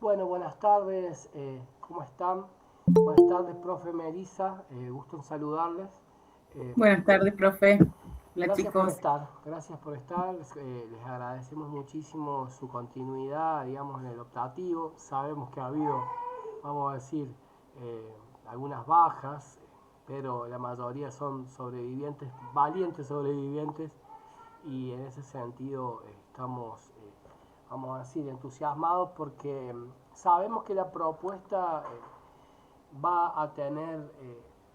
Bueno, buenas tardes, ¿cómo están? Buenas tardes, profe Melissa, gusto en saludarles. Eh, Buenas tardes, profe. Hola, Gracias por chicos. estar, gracias por estar. Les agradecemos muchísimo su continuidad, digamos, en el optativo. Sabemos que ha habido, vamos a decir, eh, algunas bajas, pero la mayoría son sobrevivientes, valientes sobrevivientes, y en ese sentido estamos, vamos a decir, entusiasmados porque sabemos que la propuesta va a tener,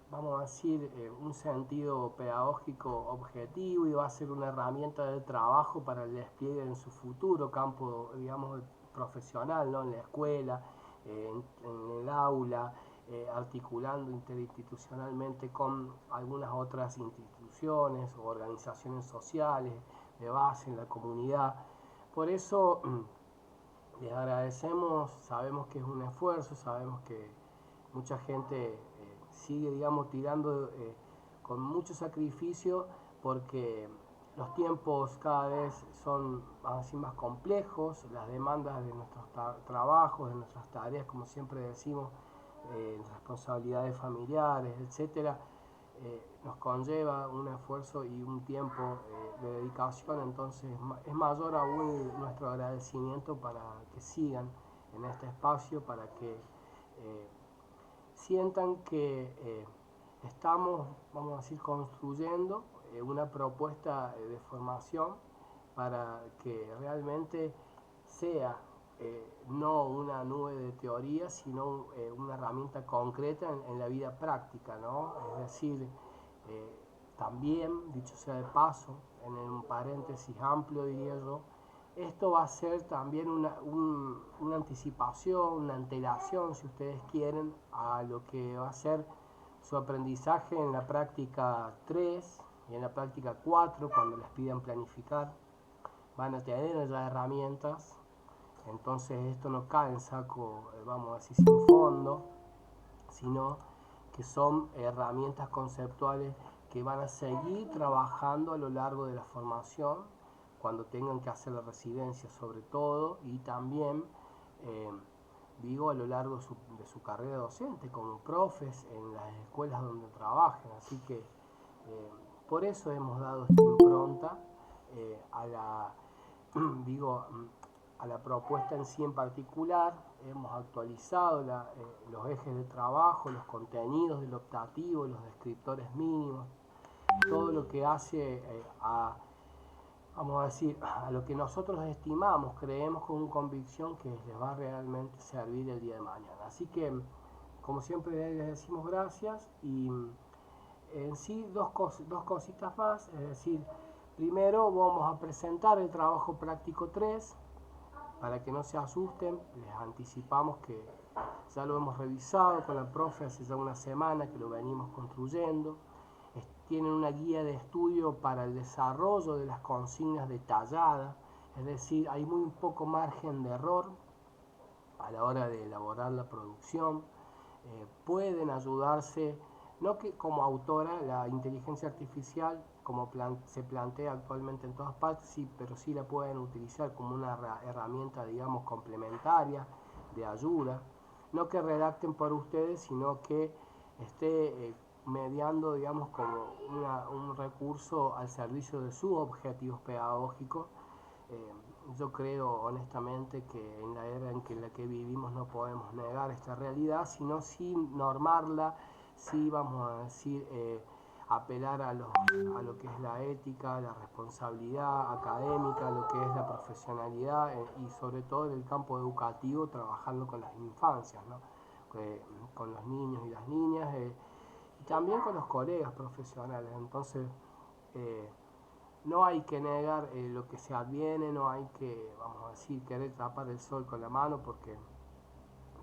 vamos a decir, un sentido pedagógico objetivo y va a ser una herramienta de trabajo para el despliegue en su futuro campo, digamos, profesional, ¿no? En la escuela, en el aula, articulando interinstitucionalmente con algunas otras instituciones o organizaciones sociales de base en la comunidad. Por eso les agradecemos, sabemos que es un esfuerzo, sabemos que mucha gente sigue, digamos, tirando con mucho sacrificio porque los tiempos cada vez son así más complejos, las demandas de nuestros trabajos, de nuestras tareas, como siempre decimos, responsabilidades familiares, etcétera, nos conlleva un esfuerzo y un tiempo de dedicación, entonces es mayor aún nuestro agradecimiento para que sigan en este espacio, para que sientan que estamos, vamos a decir, construyendo una propuesta de formación para que realmente sea no una nube de teoría, sino una herramienta concreta en la vida práctica, ¿no? Es decir, eh, también, dicho sea de paso, en un paréntesis amplio diría yo, esto va a ser también una anticipación, una antelación, si ustedes quieren, a lo que va a ser su aprendizaje en la práctica 3 y en la práctica 4 cuando les pidan planificar. Van a tener ya herramientas, entonces esto no cae en saco, vamos a decir, sin fondo, sino que son herramientas conceptuales que van a seguir trabajando a lo largo de la formación, cuando tengan que hacer la residencia sobre todo, y también, eh, digo, a lo largo de su carrera docente, como profes en las escuelas donde trabajen. Así que por eso hemos dado esta impronta a la, digo, a la propuesta en sí en particular. Hemos actualizado los ejes de trabajo, los contenidos del optativo, los descriptores mínimos, todo lo que hace vamos a decir, a lo que nosotros estimamos, creemos con convicción que les va a realmente servir el día de mañana. Así que, como siempre, les decimos gracias y en sí dos cositas más, es decir, primero vamos a presentar el trabajo práctico 3 para que no se asusten, les anticipamos que ya lo hemos revisado con la profe hace ya una semana que lo venimos construyendo. Tienen una guía de estudio para el desarrollo de las consignas detalladas, es decir, hay muy poco margen de error a la hora de elaborar la producción. Pueden ayudarse, no que como autora, la inteligencia artificial, como se plantea actualmente en todas partes, sí, pero sí la pueden utilizar como una herramienta, digamos, complementaria, de ayuda. No que redacten por ustedes, sino que esté mediando, digamos, como un recurso al servicio de sus objetivos pedagógicos. eh, yo creo honestamente que en la era en la que vivimos no podemos negar esta realidad, sino sin normarla, sí vamos a decir, apelar a lo que es la ética, la responsabilidad académica, lo que es la profesionalidad y sobre todo en el campo educativo trabajando con las infancias, ¿no? Con los niños y las niñas y también con los colegas profesionales. Entonces, eh, no hay que negar lo que se adviene, no hay que, vamos a decir, querer tapar el sol con la mano porque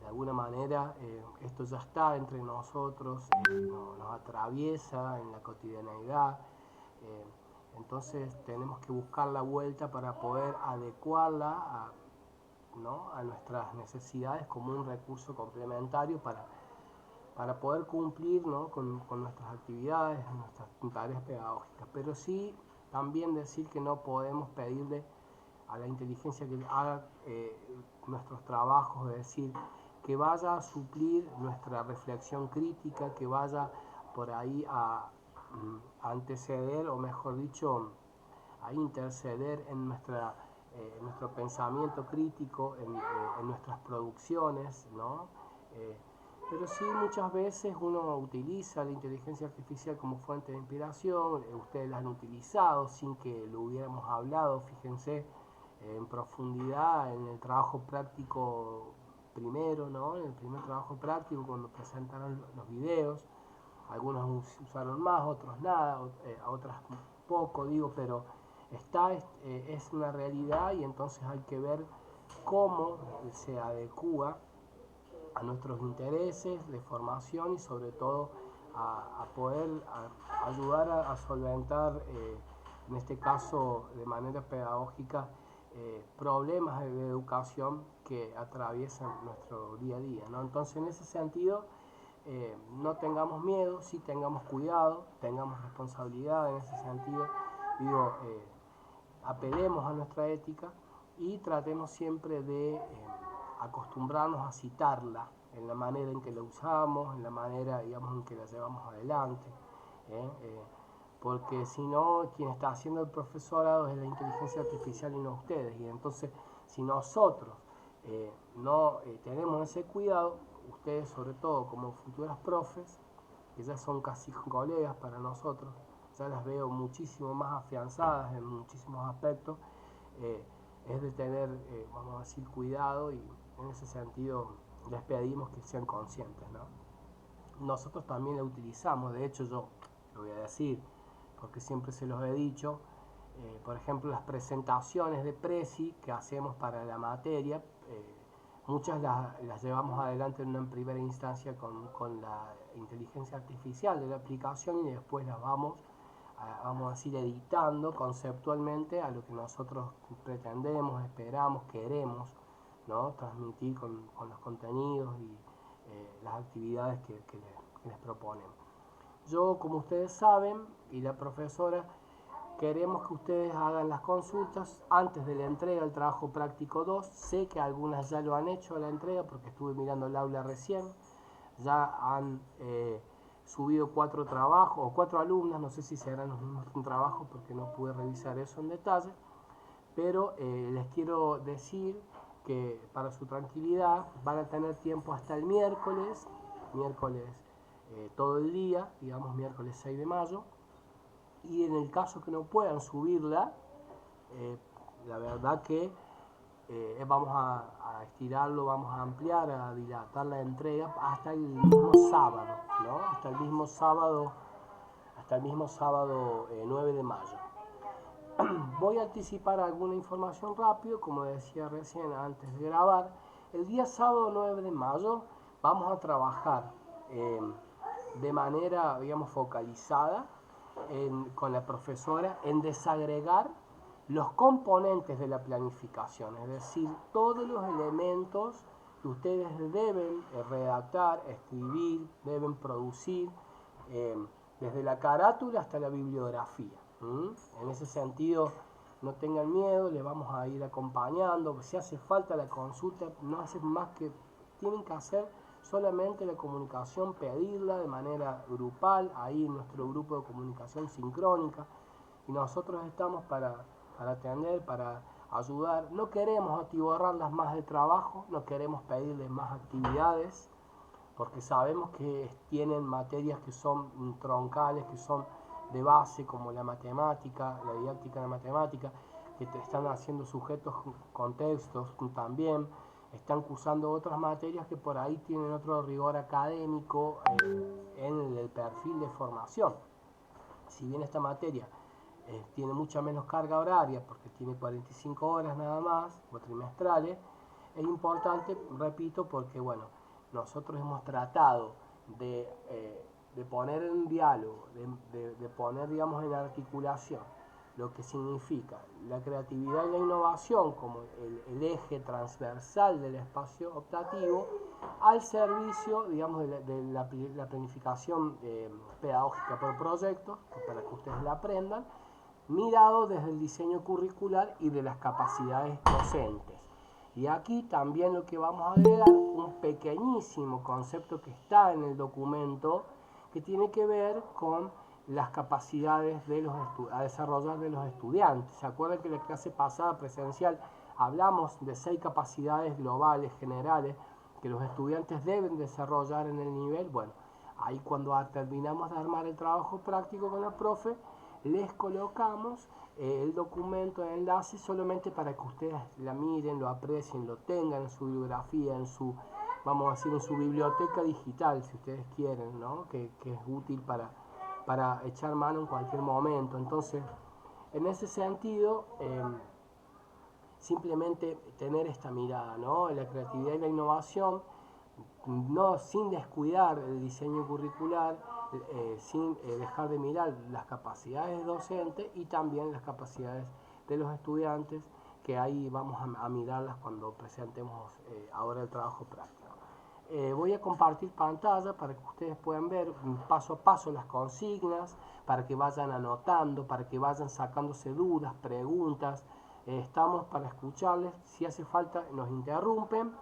de alguna manera esto ya está entre nosotros, nos atraviesa en la cotidianeidad, eh, entonces tenemos que buscar la vuelta para poder adecuarla ¿no? a nuestras necesidades como un recurso complementario para poder cumplir, ¿no? con nuestras actividades, nuestras tareas pedagógicas. Pero sí también decir que no podemos pedirle a la inteligencia que haga nuestros trabajos, es decir, que vaya a suplir nuestra reflexión crítica, que vaya por ahí a anteceder, o mejor dicho, a interceder en nuestro pensamiento crítico, en nuestras producciones, ¿no? Pero sí, muchas veces uno utiliza la inteligencia artificial como fuente de inspiración, ustedes la han utilizado sin que lo hubiéramos hablado, fíjense en profundidad en el trabajo práctico primero, ¿no? En el primer trabajo práctico cuando presentaron los videos, algunos usaron más, otros nada, otras poco, digo, pero es una realidad y entonces hay que ver cómo se adecúa a nuestros intereses de formación y sobre todo a poder ayudar a solventar, en este caso de manera pedagógica, problemas de educación que atraviesan nuestro día a día, ¿no? Entonces, en ese sentido, no tengamos miedo, sí tengamos cuidado, tengamos responsabilidad en ese sentido, digo, apelemos a nuestra ética y tratemos siempre de acostumbrarnos a citarla en la manera en que la usamos, en la manera, digamos, en que la llevamos adelante, porque si no, quien está haciendo el profesorado es la inteligencia artificial y no ustedes, y entonces si nosotros no tenemos ese cuidado, ustedes sobre todo como futuras profes, que ya son casi colegas para nosotros, ya las veo muchísimo más afianzadas en muchísimos aspectos, es de tener, vamos a decir, cuidado, y en ese sentido les pedimos que sean conscientes, ¿no? Nosotros también la utilizamos, de hecho yo lo voy a decir, porque siempre se los he dicho, por ejemplo las presentaciones de Prezi que hacemos para la materia, muchas las llevamos adelante en una primera instancia con la inteligencia artificial de la aplicación y después las vamos a decir, editando conceptualmente a lo que nosotros pretendemos, esperamos, queremos, ¿no? Transmitir con los contenidos y las actividades que les proponemos. Yo, como ustedes saben, y la profesora, queremos que ustedes hagan las consultas antes de la entrega del trabajo práctico 2. Sé que algunas ya lo han hecho la entrega porque estuve mirando el aula recién. Ya han subido 4 trabajos, o 4 alumnas, no sé si serán los mismos trabajos porque no pude revisar eso en detalle, pero les quiero decir que para su tranquilidad van a tener tiempo hasta el miércoles todo el día, digamos miércoles 6 de mayo, y en el caso que no puedan subirla, la verdad que vamos a estirarlo, vamos a ampliar, a dilatar la entrega hasta el mismo sábado, ¿no? Hasta el mismo sábado 9 de mayo. Voy a anticipar alguna información rápido, como decía recién antes de grabar. El día sábado 9 de mayo vamos a trabajar de manera, digamos, focalizada con la profesora en desagregar los componentes de la planificación, es decir, todos los elementos que ustedes deben redactar, escribir, deben producir, desde la carátula hasta la bibliografía. En ese sentido, no tengan miedo, les vamos a ir acompañando. Si hace falta la consulta, no hacen más que, tienen que hacer solamente la comunicación, pedirla de manera grupal, ahí en nuestro grupo de comunicación sincrónica, y nosotros estamos para atender, para ayudar. No queremos atiborrarlas más de trabajo, no queremos pedirles más actividades, porque sabemos que tienen materias que son troncales, que son de base, como la matemática, la didáctica de la matemática, que te están haciendo sujetos, contextos también, están cursando otras materias que por ahí tienen otro rigor académico en el perfil de formación. Si bien esta materia tiene mucha menos carga horaria, porque tiene 45 horas nada más, o trimestrales, es importante, repito, porque bueno, nosotros hemos tratado de poner en diálogo, de poner, digamos, en articulación lo que significa la creatividad y la innovación como el eje transversal del espacio optativo al servicio, digamos, de la planificación pedagógica por proyectos, para que ustedes la aprendan, mirado desde el diseño curricular y de las capacidades docentes. Y aquí también lo que vamos a agregar, un pequeñísimo concepto que está en el documento, que tiene que ver con las capacidades a desarrollar de los estudiantes. ¿Se acuerdan que en la clase pasada presencial hablamos de 6 capacidades globales, generales, que los estudiantes deben desarrollar en el nivel? Bueno, ahí cuando terminamos de armar el trabajo práctico con la profe, les colocamos el documento de enlace solamente para que ustedes la miren, lo aprecien, lo tengan en su bibliografía, vamos a decir, en su biblioteca digital, si ustedes quieren, ¿no? Que es útil para echar mano en cualquier momento. Entonces, en ese sentido, simplemente tener esta mirada, ¿no? La creatividad y la innovación, no sin descuidar el diseño curricular, sin dejar de mirar las capacidades docentes y también las capacidades de los estudiantes, que ahí vamos a mirarlas cuando presentemos ahora el trabajo práctico. Voy a compartir pantalla para que ustedes puedan ver paso a paso las consignas, para que vayan anotando, para que vayan sacándose dudas, preguntas. Estamos para escucharles, si hace falta nos interrumpen.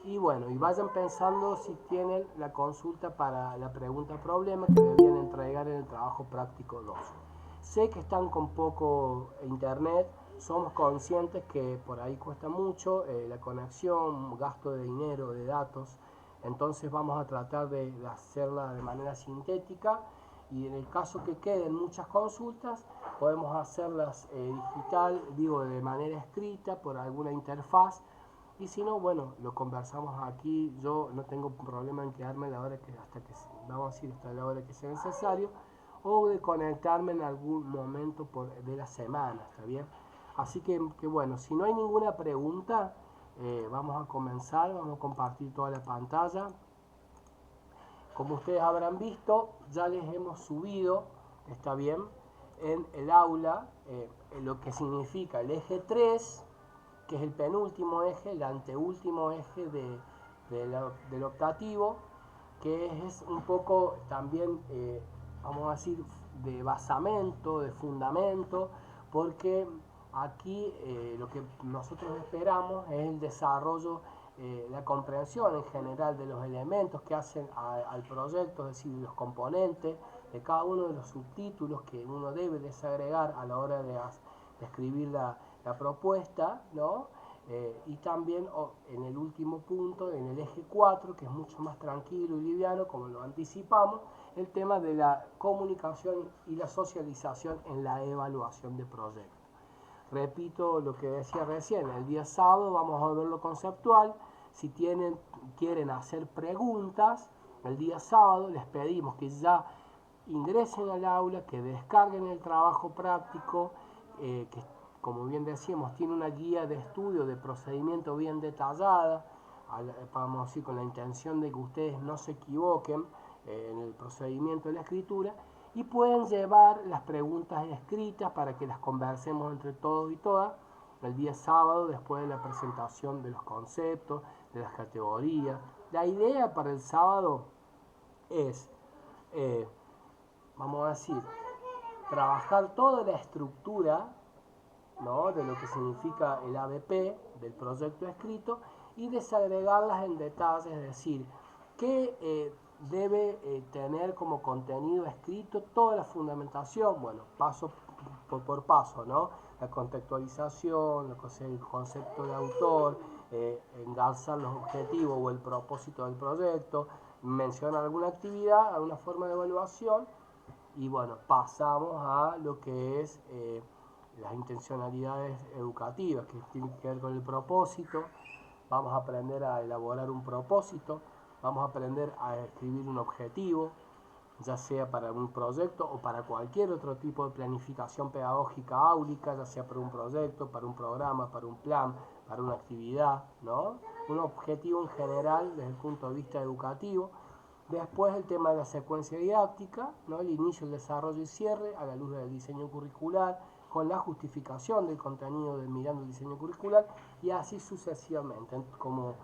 Y bueno, y vayan pensando si tienen la consulta para la pregunta problema que debían entregar en el trabajo práctico 2. Sé que están con poco internet, somos conscientes que por ahí cuesta mucho la conexión, gasto de dinero, de datos, entonces vamos a tratar de hacerla de manera sintética y en el caso que queden muchas consultas, podemos hacerlas digital, de manera escrita por alguna interfaz. Y si no, bueno, lo conversamos aquí. Yo no tengo problema en quedarme hasta la hora que sea necesario, o de conectarme en algún momento de la semana, ¿está bien? Así que bueno, si no hay ninguna pregunta, vamos a comenzar, vamos a compartir toda la pantalla. Como ustedes habrán visto, ya les hemos subido, está bien, en el aula, lo que significa el eje 3, que es el penúltimo eje, el anteúltimo eje del optativo, que es un poco también, vamos a decir, de basamento, de fundamento, porque aquí lo que nosotros esperamos es el desarrollo, la comprensión en general de los elementos que hacen al proyecto, es decir, los componentes de cada uno de los subtítulos que uno debe desagregar a la hora de escribir la propuesta, ¿no? Y también en el último punto, en el eje 4, que es mucho más tranquilo y liviano, como lo anticipamos, el tema de la comunicación y la socialización en la evaluación de proyectos. Repito lo que decía recién, el día sábado vamos a ver lo conceptual. Si quieren hacer preguntas, el día sábado les pedimos que ya ingresen al aula, que descarguen el trabajo práctico, que como bien decíamos, tiene una guía de estudio de procedimiento bien detallada, vamos a decir, con la intención de que ustedes no se equivoquen en el procedimiento de la escritura, y pueden llevar las preguntas escritas para que las conversemos entre todos y todas el día sábado, después de la presentación de los conceptos, de las categorías. La idea para el sábado es, vamos a decir, trabajar toda la estructura, ¿no?, de lo que significa el ABP del proyecto escrito, y desagregarlas en detalle, es decir, qué debe tener como contenido escrito, toda la fundamentación, bueno, paso por paso, ¿no? La contextualización, el concepto de autor, engarzar los objetivos o el propósito del proyecto, mencionar alguna actividad, alguna forma de evaluación, y bueno, pasamos a lo que es las intencionalidades educativas, que tienen que ver con el propósito. Vamos a aprender a elaborar un propósito, vamos a aprender a escribir un objetivo, ya sea para un proyecto o para cualquier otro tipo de planificación pedagógica áulica, ya sea para un proyecto, para un programa, para un plan, para una actividad, ¿no? Un objetivo en general desde el punto de vista educativo. Después el tema de la secuencia didáctica, ¿no? El inicio, el desarrollo y cierre a la luz del diseño curricular, con la justificación del contenido de mirando el diseño curricular, y así sucesivamente. Como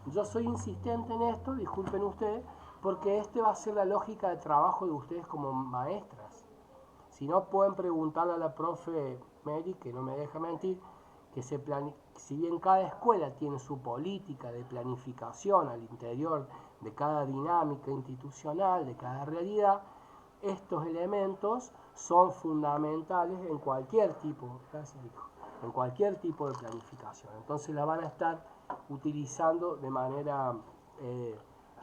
yo soy insistente en esto, disculpen ustedes, porque va a ser la lógica de trabajo de ustedes como maestras. Si no, pueden preguntarle a la profe Mary, que no me deja mentir, que si bien cada escuela tiene su política de planificación al interior de cada dinámica institucional, de cada realidad, estos elementos son fundamentales en cualquier tipo, gracias hijo, en cualquier tipo de planificación. Entonces la van a estar utilizando de manera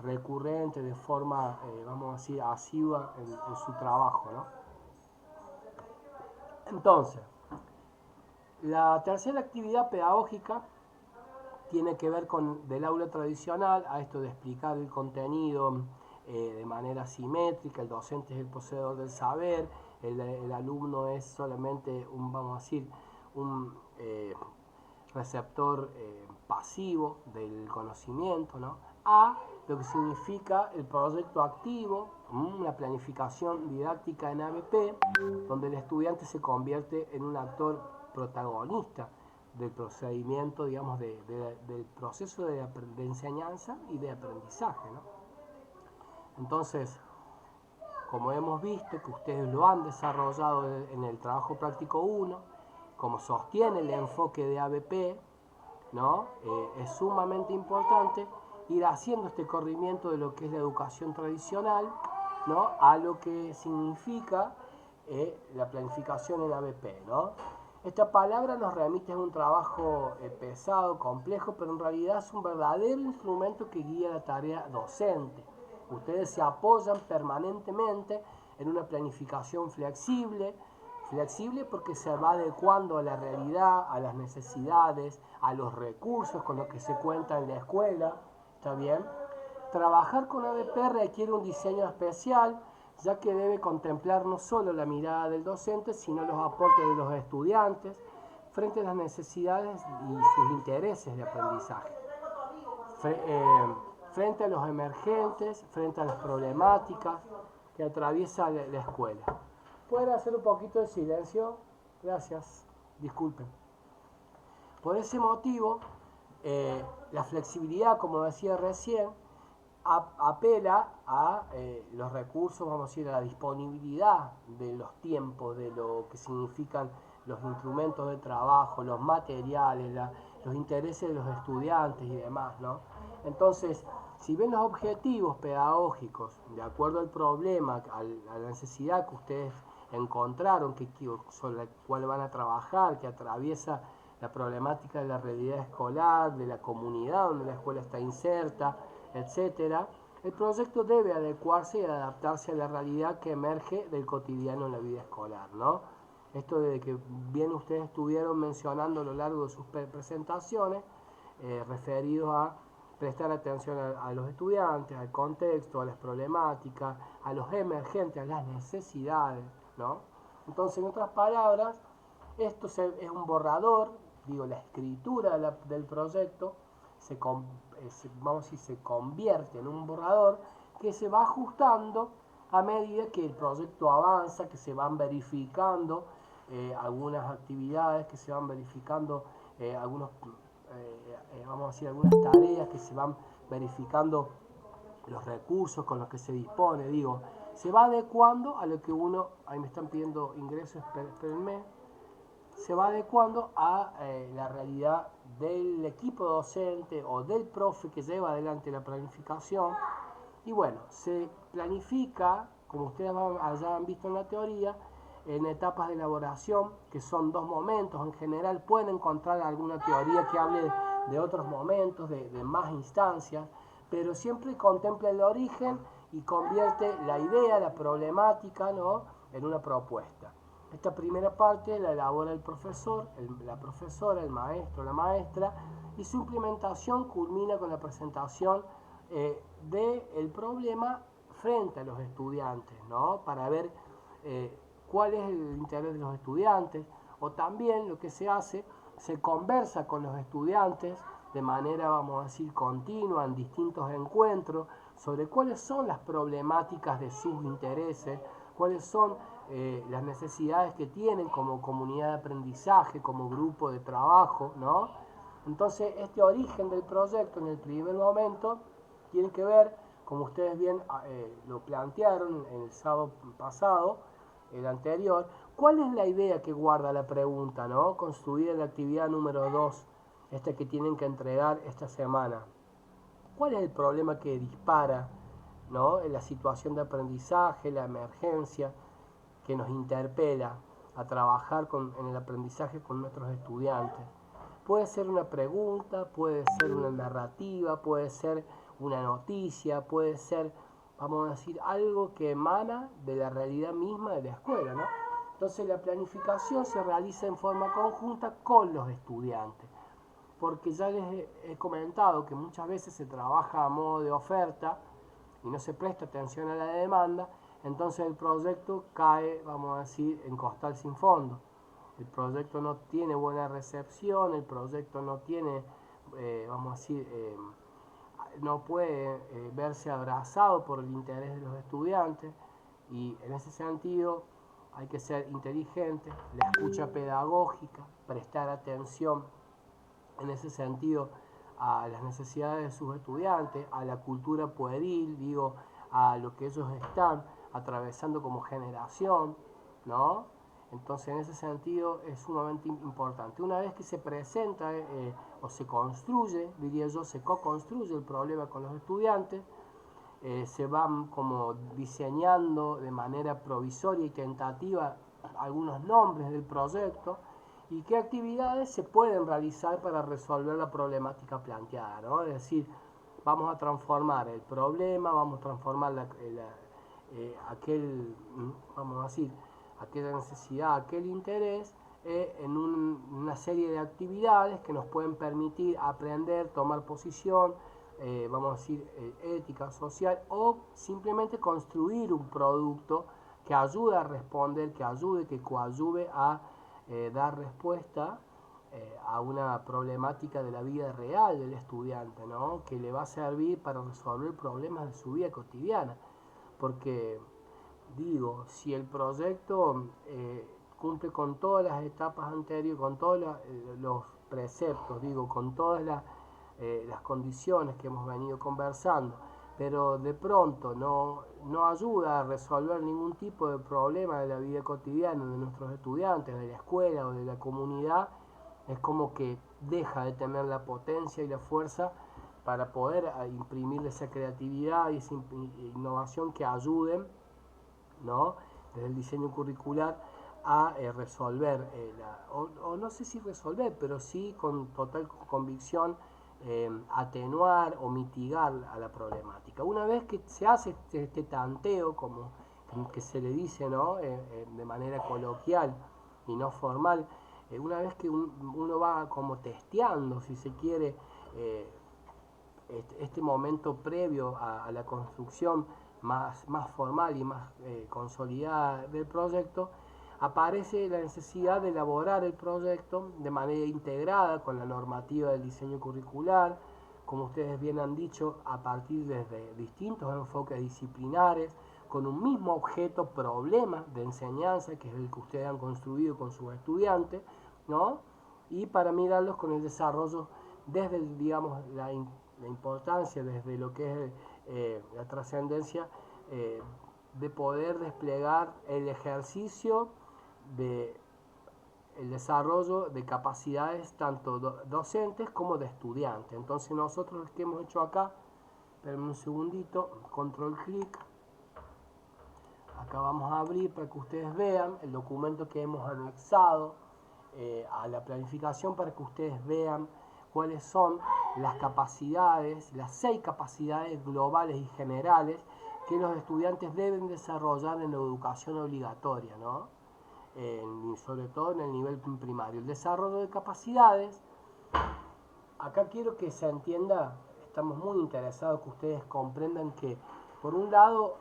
recurrente, de forma, vamos a decir, asidua en su trabajo, ¿no? Entonces, la tercera actividad pedagógica tiene que ver con del aula tradicional, a esto de explicar el contenido de manera simétrica. El docente es el poseedor del saber, el alumno es solamente vamos a decir, un receptor pasivo del conocimiento, ¿no? A lo que significa el proyecto activo, una planificación didáctica en ABP, donde el estudiante se convierte en un actor protagonista del procedimiento, digamos, del proceso de enseñanza y de aprendizaje, ¿no? Entonces, como hemos visto que ustedes lo han desarrollado en el trabajo práctico 1, como sostiene el enfoque de ABP, ¿no? Es sumamente importante ir haciendo este corrimiento de lo que es la educación tradicional, ¿no? A lo que significa la planificación en ABP, ¿no? Esta palabra nos remite a un trabajo pesado, complejo, pero en realidad es un verdadero instrumento que guía la tarea docente. Ustedes se apoyan permanentemente en una planificación flexible porque se va adecuando a la realidad, a las necesidades, a los recursos con los que se cuenta en la escuela, ¿está bien? Trabajar con ABP requiere un diseño especial, ya que debe contemplar no solo la mirada del docente, sino los aportes de los estudiantes frente a las necesidades y sus intereses de aprendizaje. Frente a los emergentes, frente a las problemáticas que atraviesa la escuela. ¿Pueden hacer un poquito de silencio? Gracias, disculpen. Por ese motivo, la flexibilidad, como decía recién, apela a los recursos, vamos a decir, a la disponibilidad de los tiempos, de lo que significan los instrumentos de trabajo, los materiales, los intereses de los estudiantes y demás, ¿no? Entonces, si ven los objetivos pedagógicos, de acuerdo al problema, a la necesidad que ustedes encontraron, sobre la cual van a trabajar, que atraviesa la problemática de la realidad escolar, de la comunidad donde la escuela está inserta, etcétera, el proyecto debe adecuarse y adaptarse a la realidad que emerge del cotidiano en la vida escolar, ¿no? Esto de que bien ustedes estuvieron mencionando a lo largo de sus presentaciones, referidos a prestar atención a los estudiantes, al contexto, a las problemáticas, a los emergentes, a las necesidades, ¿no? Entonces, en otras palabras, esto es un borrador, digo, la escritura del proyecto se convierte en un borrador que se va ajustando a medida que el proyecto avanza, que se van verificando algunas actividades, que se van verificando vamos a decir, algunas tareas, que se van verificando los recursos con los que se dispone, digo, se va adecuando a lo que uno, ahí me están pidiendo ingresos, espérenme, se va adecuando a la realidad del equipo docente o del profe que lleva adelante la planificación. Y bueno, se planifica, como ustedes ya han visto en la teoría, en etapas de elaboración, que son 2 momentos. En general pueden encontrar alguna teoría que hable de otros momentos, de más instancias, pero siempre contempla el origen y convierte la idea, la problemática, ¿no?, en una propuesta. Esta primera parte la elabora el profesor, la profesora, el maestro, la maestra, y su implementación culmina con la presentación del problema frente a los estudiantes, ¿no?, para ver cuál es el interés de los estudiantes, o también lo que se hace, se conversa con los estudiantes de manera, vamos a decir, continua, en distintos encuentros, sobre cuáles son las problemáticas de sus intereses, cuáles son las necesidades que tienen como comunidad de aprendizaje, como grupo de trabajo, ¿no? Entonces, este origen del proyecto en el primer momento tiene que ver, como ustedes bien lo plantearon el sábado pasado, el anterior, ¿cuál es la idea que guarda la pregunta, ¿no? Construida en la actividad número 2, esta que tienen que entregar esta semana? ¿Cuál es el problema que dispara, ¿no? En la situación de aprendizaje, la emergencia, que nos interpela a trabajar en el aprendizaje con nuestros estudiantes? Puede ser una pregunta, puede ser una narrativa, puede ser una noticia, puede ser, vamos a decir, algo que emana de la realidad misma de la escuela, ¿no? Entonces la planificación se realiza en forma conjunta con los estudiantes, porque ya les he comentado que muchas veces se trabaja a modo de oferta y no se presta atención a la demanda, entonces el proyecto cae, vamos a decir, en costal sin fondo. El proyecto no tiene buena recepción, el proyecto no tiene, vamos a decir, no puede verse abrazado por el interés de los estudiantes, y en ese sentido hay que ser inteligente, la escucha pedagógica, prestar atención en ese sentido a las necesidades de sus estudiantes, a la cultura pueril, digo, a lo que ellos están atravesando como generación, ¿no? Entonces, en ese sentido es sumamente importante. Una vez que se presenta o se construye, diría yo, se co-construye el problema con los estudiantes, se van como diseñando de manera provisoria y tentativa algunos nombres del proyecto y qué actividades se pueden realizar para resolver la problemática planteada, ¿no? Es decir, vamos a transformar el problema, vamos a transformar vamos a decir, aquella necesidad, aquel interés en una serie de actividades que nos pueden permitir aprender, tomar posición, vamos a decir, ética, social, o simplemente construir un producto que ayude a responder, que ayude, que coadyuve a dar respuesta a una problemática de la vida real del estudiante, ¿no? Que le va a servir para resolver problemas de su vida cotidiana. Porque, digo, si el proyecto cumple con todas las etapas anteriores, con todos los preceptos, digo, con todas las condiciones que hemos venido conversando, pero de pronto no ayuda a resolver ningún tipo de problema de la vida cotidiana de nuestros estudiantes, de la escuela o de la comunidad, es como que deja de tener la potencia y la fuerza para poder imprimir esa creatividad y esa innovación que ayuden, ¿no? Desde el diseño curricular a resolver, o no sé si resolver, pero sí con total convicción atenuar o mitigar a la problemática. Una vez que se hace este tanteo, como que se le dice, ¿no? De manera coloquial y no formal, una vez que uno va como testeando, si se quiere, este momento previo a la construcción más formal y más consolidada del proyecto, aparece la necesidad de elaborar el proyecto de manera integrada con la normativa del diseño curricular, como ustedes bien han dicho, a partir de distintos enfoques disciplinares, con un mismo objeto, problema de enseñanza, que es el que ustedes han construido con sus estudiantes, ¿no? Y para mirarlos con el desarrollo desde, digamos, la importancia, desde lo que es la trascendencia de poder desplegar el ejercicio de el desarrollo de capacidades tanto docentes como de estudiantes. Entonces nosotros lo que hemos hecho acá, espérenme un segundito, control clic, acá vamos a abrir para que ustedes vean el documento que hemos anexado a la planificación, para que ustedes vean cuáles son las capacidades, las 6 capacidades globales y generales que los estudiantes deben desarrollar en la educación obligatoria, ¿no? Sobre todo en el nivel primario. El desarrollo de capacidades, acá quiero que se entienda, estamos muy interesados que ustedes comprendan que, por un lado,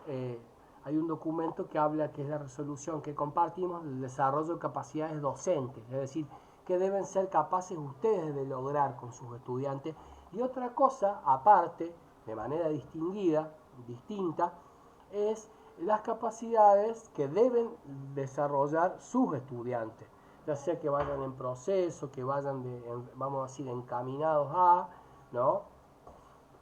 hay un documento que habla, que es la resolución que compartimos, del desarrollo de capacidades docentes, es decir, que deben ser capaces ustedes de lograr con sus estudiantes. Y otra cosa, aparte, de manera distinta, es las capacidades que deben desarrollar sus estudiantes, ya sea que vayan en proceso, que vayan, vamos a decir, encaminados a, ¿no?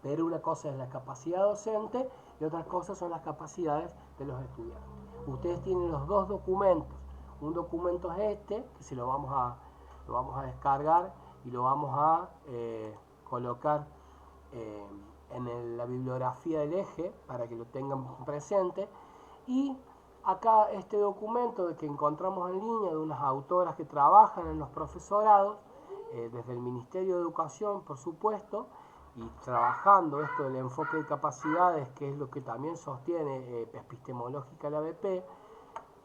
Pero una cosa es la capacidad docente y otra cosa son las capacidades de los estudiantes. ustedes tienen los dos documentos. Un documento es este, que se lo vamos a descargar y lo vamos a colocar en la bibliografía del eje para que lo tengan presente. Y acá este documento que encontramos en línea de unas autoras que trabajan en los profesorados, desde el Ministerio de Educación, por supuesto, y trabajando esto del enfoque de capacidades, que es lo que también sostiene epistemológica la ABP.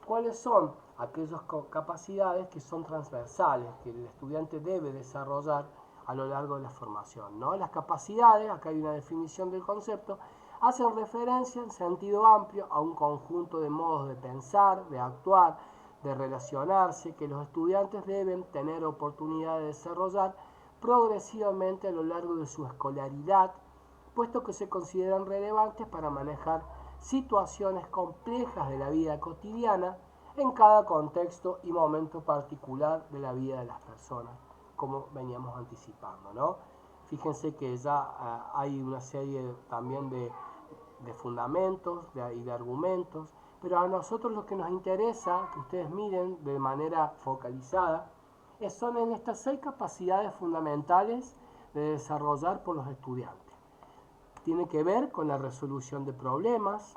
¿Cuáles son aquellas capacidades que son transversales, que el estudiante debe desarrollar a lo largo de la formación, ¿no? Las capacidades, acá hay una definición del concepto, hacen referencia en sentido amplio a un conjunto de modos de pensar, de actuar, de relacionarse, que los estudiantes deben tener oportunidad de desarrollar progresivamente a lo largo de su escolaridad, puesto que se consideran relevantes para manejar situaciones complejas de la vida cotidiana en cada contexto y momento particular de la vida de las personas, como veníamos anticipando, ¿no? Fíjense que ya hay una serie también de fundamentos y de argumentos, pero a nosotros lo que nos interesa, que ustedes miren de manera focalizada, son en estas 6 capacidades fundamentales de desarrollar por los estudiantes. Tiene que ver con la resolución de problemas,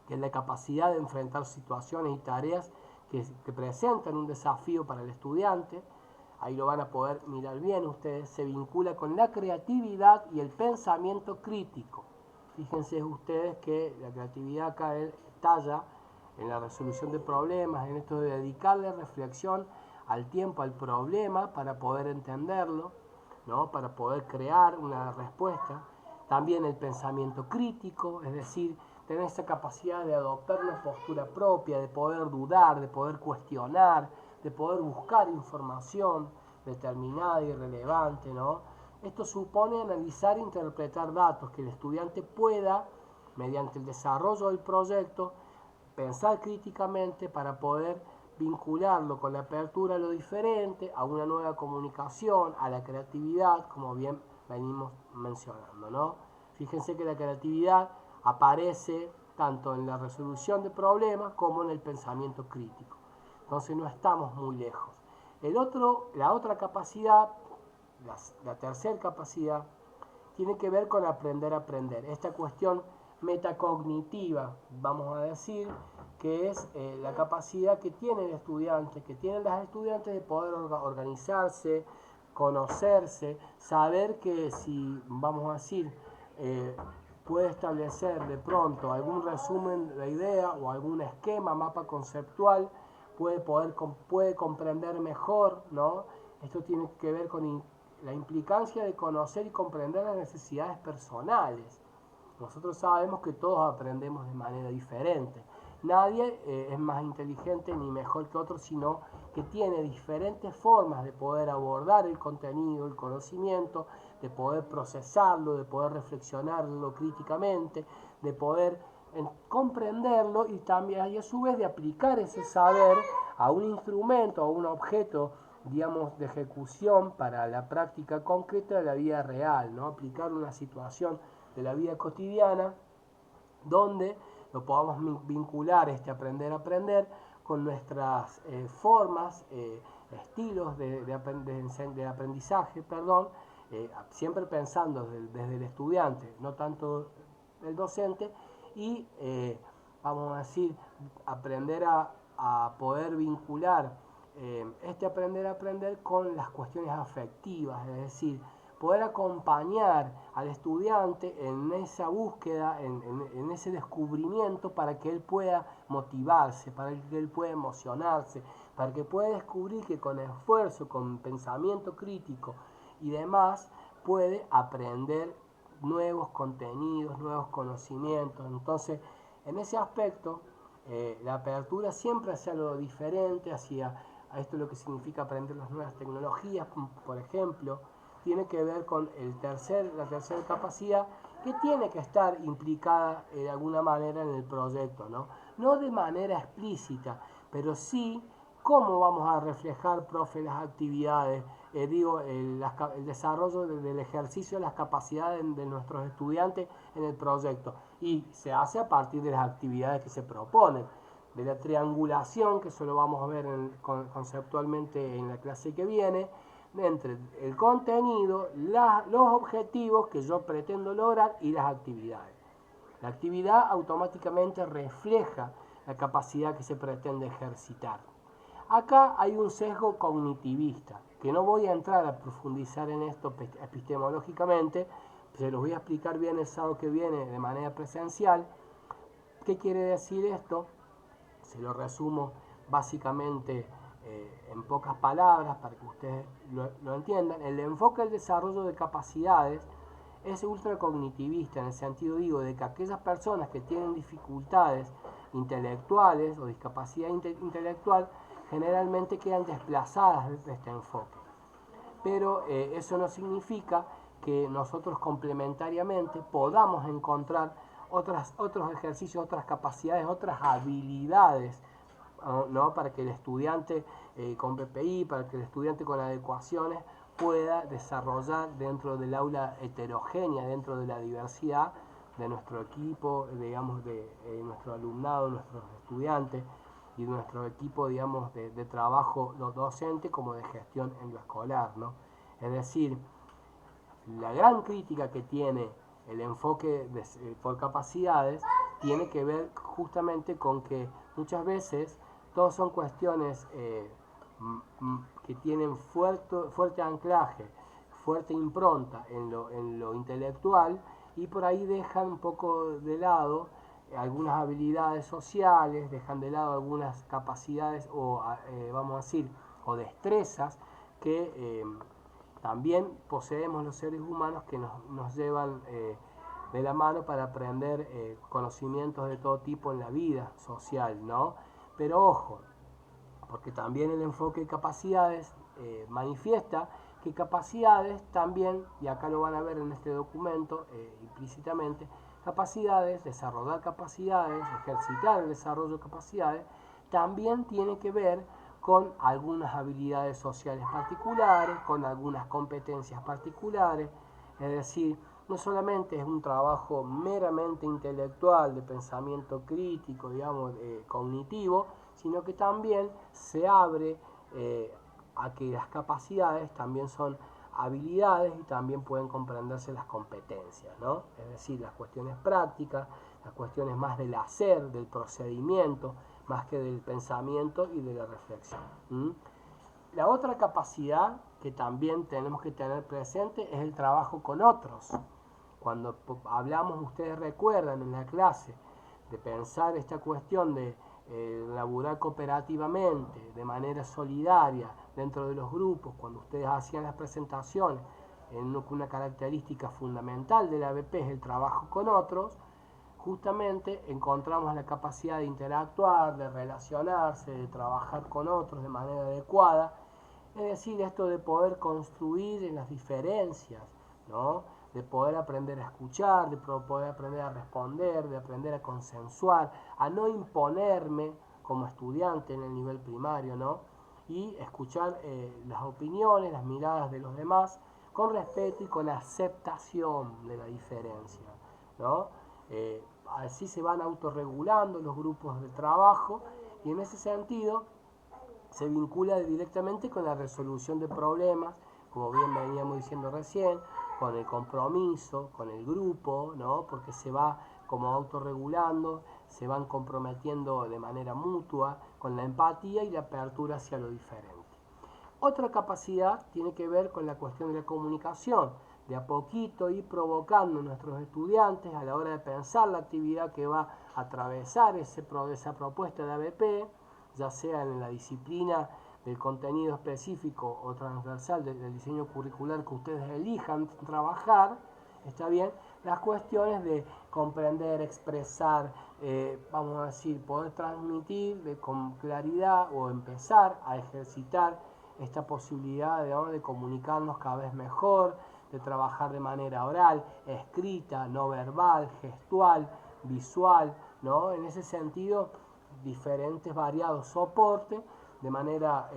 que es la capacidad de enfrentar situaciones y tareas que presentan un desafío para el estudiante. Ahí lo van a poder mirar bien ustedes. Se vincula con la creatividad y el pensamiento crítico. Fíjense ustedes que la creatividad acá talla en la resolución de problemas, en esto de dedicarle reflexión al tiempo, al problema, para poder entenderlo, ¿no? Para poder crear una respuesta. También el pensamiento crítico, es decir, tener esa capacidad de adoptar una postura propia, de poder dudar, de poder cuestionar, de poder buscar información determinada y relevante, ¿no? Esto supone analizar e interpretar datos, que el estudiante pueda, mediante el desarrollo del proyecto, pensar críticamente para poder vincularlo con la apertura a lo diferente, a una nueva comunicación, a la creatividad, como bien venimos mencionando, ¿no? Fíjense que la creatividad aparece tanto en la resolución de problemas como en el pensamiento crítico. Entonces no estamos muy lejos. La otra capacidad, la tercera capacidad, tiene que ver con aprender a aprender. Esta cuestión metacognitiva, vamos a decir, que es la capacidad que tiene el estudiante, que tienen las estudiantes de poder organizarse, conocerse, saber que si, vamos a decir, puede establecer de pronto algún resumen de idea o algún esquema, mapa conceptual, puede comprender mejor, ¿no? Esto tiene que ver con la implicancia de conocer y comprender las necesidades personales. Nosotros sabemos que todos aprendemos de manera diferente. Nadie es más inteligente ni mejor que otro, sino que tiene diferentes formas de poder abordar el contenido, el conocimiento, de poder procesarlo, de poder reflexionarlo críticamente, de poder comprenderlo y también y a su vez de aplicar ese saber a un instrumento, a un objeto, digamos, de ejecución para la práctica concreta de la vida real, ¿no? Aplicar una situación de la vida cotidiana donde lo podamos vincular aprender a aprender con nuestras formas, estilos de aprendizaje, siempre pensando desde el estudiante, no tanto el docente, y vamos a decir, aprender a poder vincular aprender a aprender con las cuestiones afectivas, es decir, poder acompañar al estudiante en esa búsqueda, en ese descubrimiento para que él pueda motivarse, para que él pueda emocionarse, para que pueda descubrir que con esfuerzo, con pensamiento crítico y demás, puede aprender nuevos contenidos, nuevos conocimientos. Entonces, en ese aspecto, la apertura siempre hacia lo diferente, hacia a esto lo que significa aprender las nuevas tecnologías, por ejemplo, tiene que ver con la tercera capacidad que tiene que estar implicada de alguna manera en el proyecto, ¿no? No de manera explícita, pero sí cómo vamos a reflejar, profe, las actividades, el desarrollo del ejercicio de las capacidades de nuestros estudiantes en el proyecto. Y se hace a partir de las actividades que se proponen. de la triangulación, que eso lo vamos a ver conceptualmente en la clase que viene, entre el contenido, los objetivos que yo pretendo lograr y las actividades. La actividad automáticamente refleja la capacidad que se pretende ejercitar. Acá hay un sesgo cognitivista, que no voy a entrar a profundizar en esto epistemológicamente, se los voy a explicar bien el sábado que viene de manera presencial. ¿Qué quiere decir esto? Se lo resumo básicamente en pocas palabras para que ustedes lo entiendan. El enfoque del desarrollo de capacidades es ultracognitivista, en el sentido, digo, de que aquellas personas que tienen dificultades intelectuales o discapacidad intelectual generalmente quedan desplazadas de este enfoque. Pero eso no significa que nosotros complementariamente podamos encontrar otros ejercicios, otras capacidades, otras habilidades, ¿no? Para que el estudiante con PPI, para que el estudiante con adecuaciones pueda desarrollar dentro del aula heterogénea, dentro de la diversidad de nuestro equipo, digamos, de nuestro alumnado, nuestros estudiantes y nuestro equipo, digamos, de trabajo docente como de gestión en lo escolar, ¿no? Es decir, la gran crítica que tiene el enfoque por capacidades tiene que ver justamente con que muchas veces todas son cuestiones que tienen fuerte anclaje, fuerte impronta en lo intelectual, y por ahí dejan un poco de lado algunas habilidades sociales, dejan de lado algunas capacidades o vamos a decir, o destrezas que también poseemos los seres humanos, que nos llevan de la mano para aprender conocimientos de todo tipo en la vida social, ¿no? Pero ojo, porque también el enfoque de capacidades manifiesta que capacidades también, y acá lo van a ver en este documento implícitamente, capacidades, desarrollar capacidades, ejercitar el desarrollo de capacidades, también tiene que ver con algunas habilidades sociales particulares, con algunas competencias particulares. Es decir, no solamente es un trabajo meramente intelectual, de pensamiento crítico, digamos, cognitivo, sino que también se abre a que las capacidades también son habilidades y también pueden comprenderse las competencias, ¿no? Es decir, las cuestiones prácticas, las cuestiones más del hacer, del procedimiento, más que del pensamiento y de la reflexión. La otra capacidad que también tenemos que tener presente es el trabajo con otros. Cuando hablamos, ustedes recuerdan en la clase, de pensar esta cuestión de laburar cooperativamente, de manera solidaria, dentro de los grupos, cuando ustedes hacían las presentaciones, una característica fundamental de la ABP es el trabajo con otros, justamente encontramos la capacidad de interactuar, de relacionarse, de trabajar con otros de manera adecuada, es decir, esto de poder construir en las diferencias, ¿no? De poder aprender a escuchar, de poder aprender a responder, de aprender a consensuar, a no imponerme como estudiante en el nivel primario, ¿no? Y escuchar las opiniones, las miradas de los demás con respeto y con aceptación de la diferencia, ¿no? Así se van autorregulando los grupos de trabajo, y en ese sentido se vincula directamente con la resolución de problemas, como bien veníamos diciendo recién, con el compromiso, con el grupo, ¿no? Porque se va como autorregulando, se van comprometiendo de manera mutua con la empatía y la apertura hacia lo diferente. Otra capacidad tiene que ver con la cuestión de la comunicación, de a poquito ir provocando a nuestros estudiantes a la hora de pensar la actividad que va a atravesar esa propuesta de ABP, ya sea en la disciplina del contenido específico o transversal del diseño curricular que ustedes elijan trabajar, está bien, las cuestiones de comprender, expresar, vamos a decir, poder transmitir con claridad o empezar a ejercitar esta posibilidad de comunicarnos cada vez mejor, de trabajar de manera oral, escrita, no verbal, gestual, visual, ¿no? En ese sentido, diferentes variados soportes de manera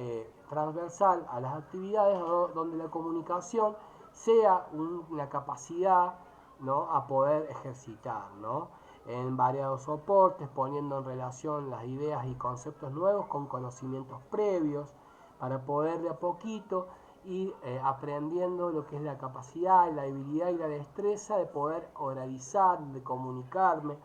transversal a las actividades, ¿no? Donde la comunicación sea una capacidad, ¿no? A poder ejercitar, ¿no? en variados soportes, poniendo en relación las ideas y conceptos nuevos con conocimientos previos, para poder de a poquito ir aprendiendo lo que es la capacidad, la habilidad y la destreza de poder oralizar, de comunicarme,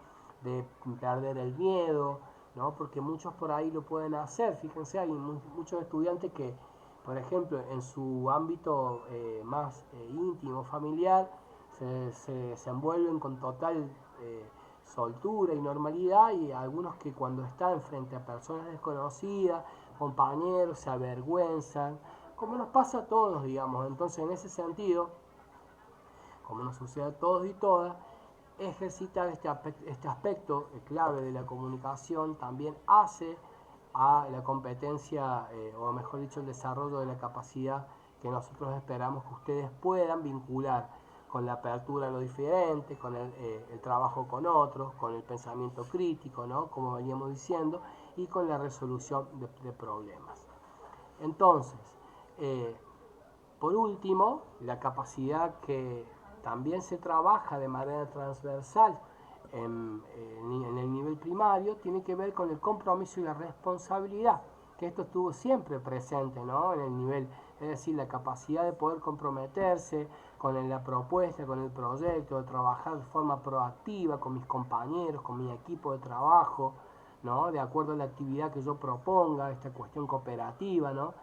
de perder el miedo, ¿no? Porque muchos por ahí lo pueden hacer. Fíjense, hay muchos estudiantes que, por ejemplo, en su ámbito más íntimo, familiar, se envuelven con total soltura y normalidad, y algunos que cuando están frente a personas desconocidas, compañeros, se avergüenzan, como nos pasa a todos, digamos. Entonces, en ese sentido, como nos sucede a todos y todas, ejercitar este aspecto clave de la comunicación también hace a la competencia, o mejor dicho, el desarrollo de la capacidad que nosotros esperamos que ustedes puedan vincular con la apertura a lo diferente, con el trabajo con otros, con el pensamiento crítico, ¿no? Como veníamos diciendo, y con la resolución de problemas. Entonces, eh, por último, la capacidad que también se trabaja de manera transversal en el nivel primario tiene que ver con el compromiso y la responsabilidad, que esto estuvo siempre presente, ¿no? En el nivel, es decir, la capacidad de poder comprometerse con la propuesta, con el proyecto, de trabajar de forma proactiva con mis compañeros, con mi equipo de trabajo, ¿no? De acuerdo a la actividad que yo proponga, esta cuestión cooperativa, ¿no?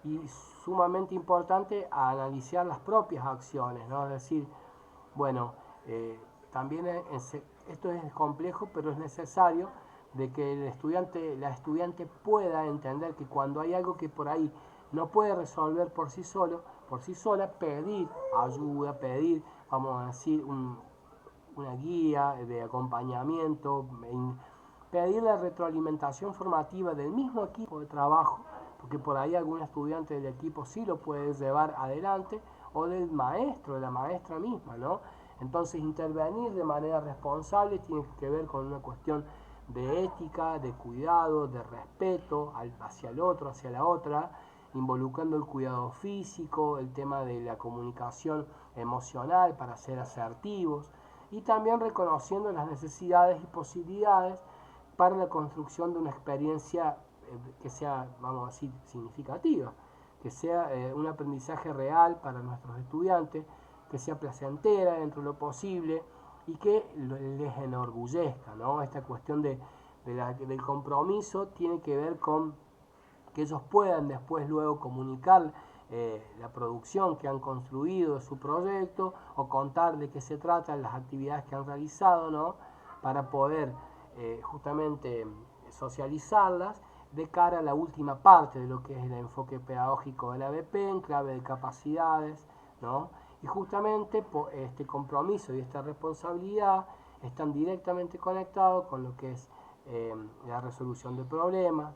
Y sumamente importante a analizar las propias acciones, ¿no? Es decir, bueno, también esto es complejo, pero es necesario de que la estudiante pueda entender que cuando hay algo que por ahí no puede resolver por sí solo, por sí sola, pedir ayuda, pedir, vamos a decir, una guía de acompañamiento, pedir la retroalimentación formativa del mismo equipo de trabajo, porque por ahí algún estudiante del equipo sí lo puede llevar adelante, o del maestro, de la maestra misma, ¿no? Entonces, intervenir de manera responsable tiene que ver con una cuestión de ética, de cuidado, de respeto hacia el otro, hacia la otra, involucrando el cuidado físico, el tema de la comunicación emocional para ser asertivos, y también reconociendo las necesidades y posibilidades para la construcción de una experiencia que sea, vamos a decir, significativa, que sea un aprendizaje real para nuestros estudiantes, que sea placentera dentro de lo posible y que les enorgullezca, ¿no? Esta cuestión del compromiso tiene que ver con que ellos puedan después luego comunicar la producción que han construido de su proyecto, o contar de qué se tratan las actividades que han realizado, ¿no? Para poder justamente socializarlas de cara a la última parte de lo que es el enfoque pedagógico de la BP en clave de capacidades, ¿no? Y justamente este compromiso y esta responsabilidad están directamente conectados con lo que es la resolución de problemas,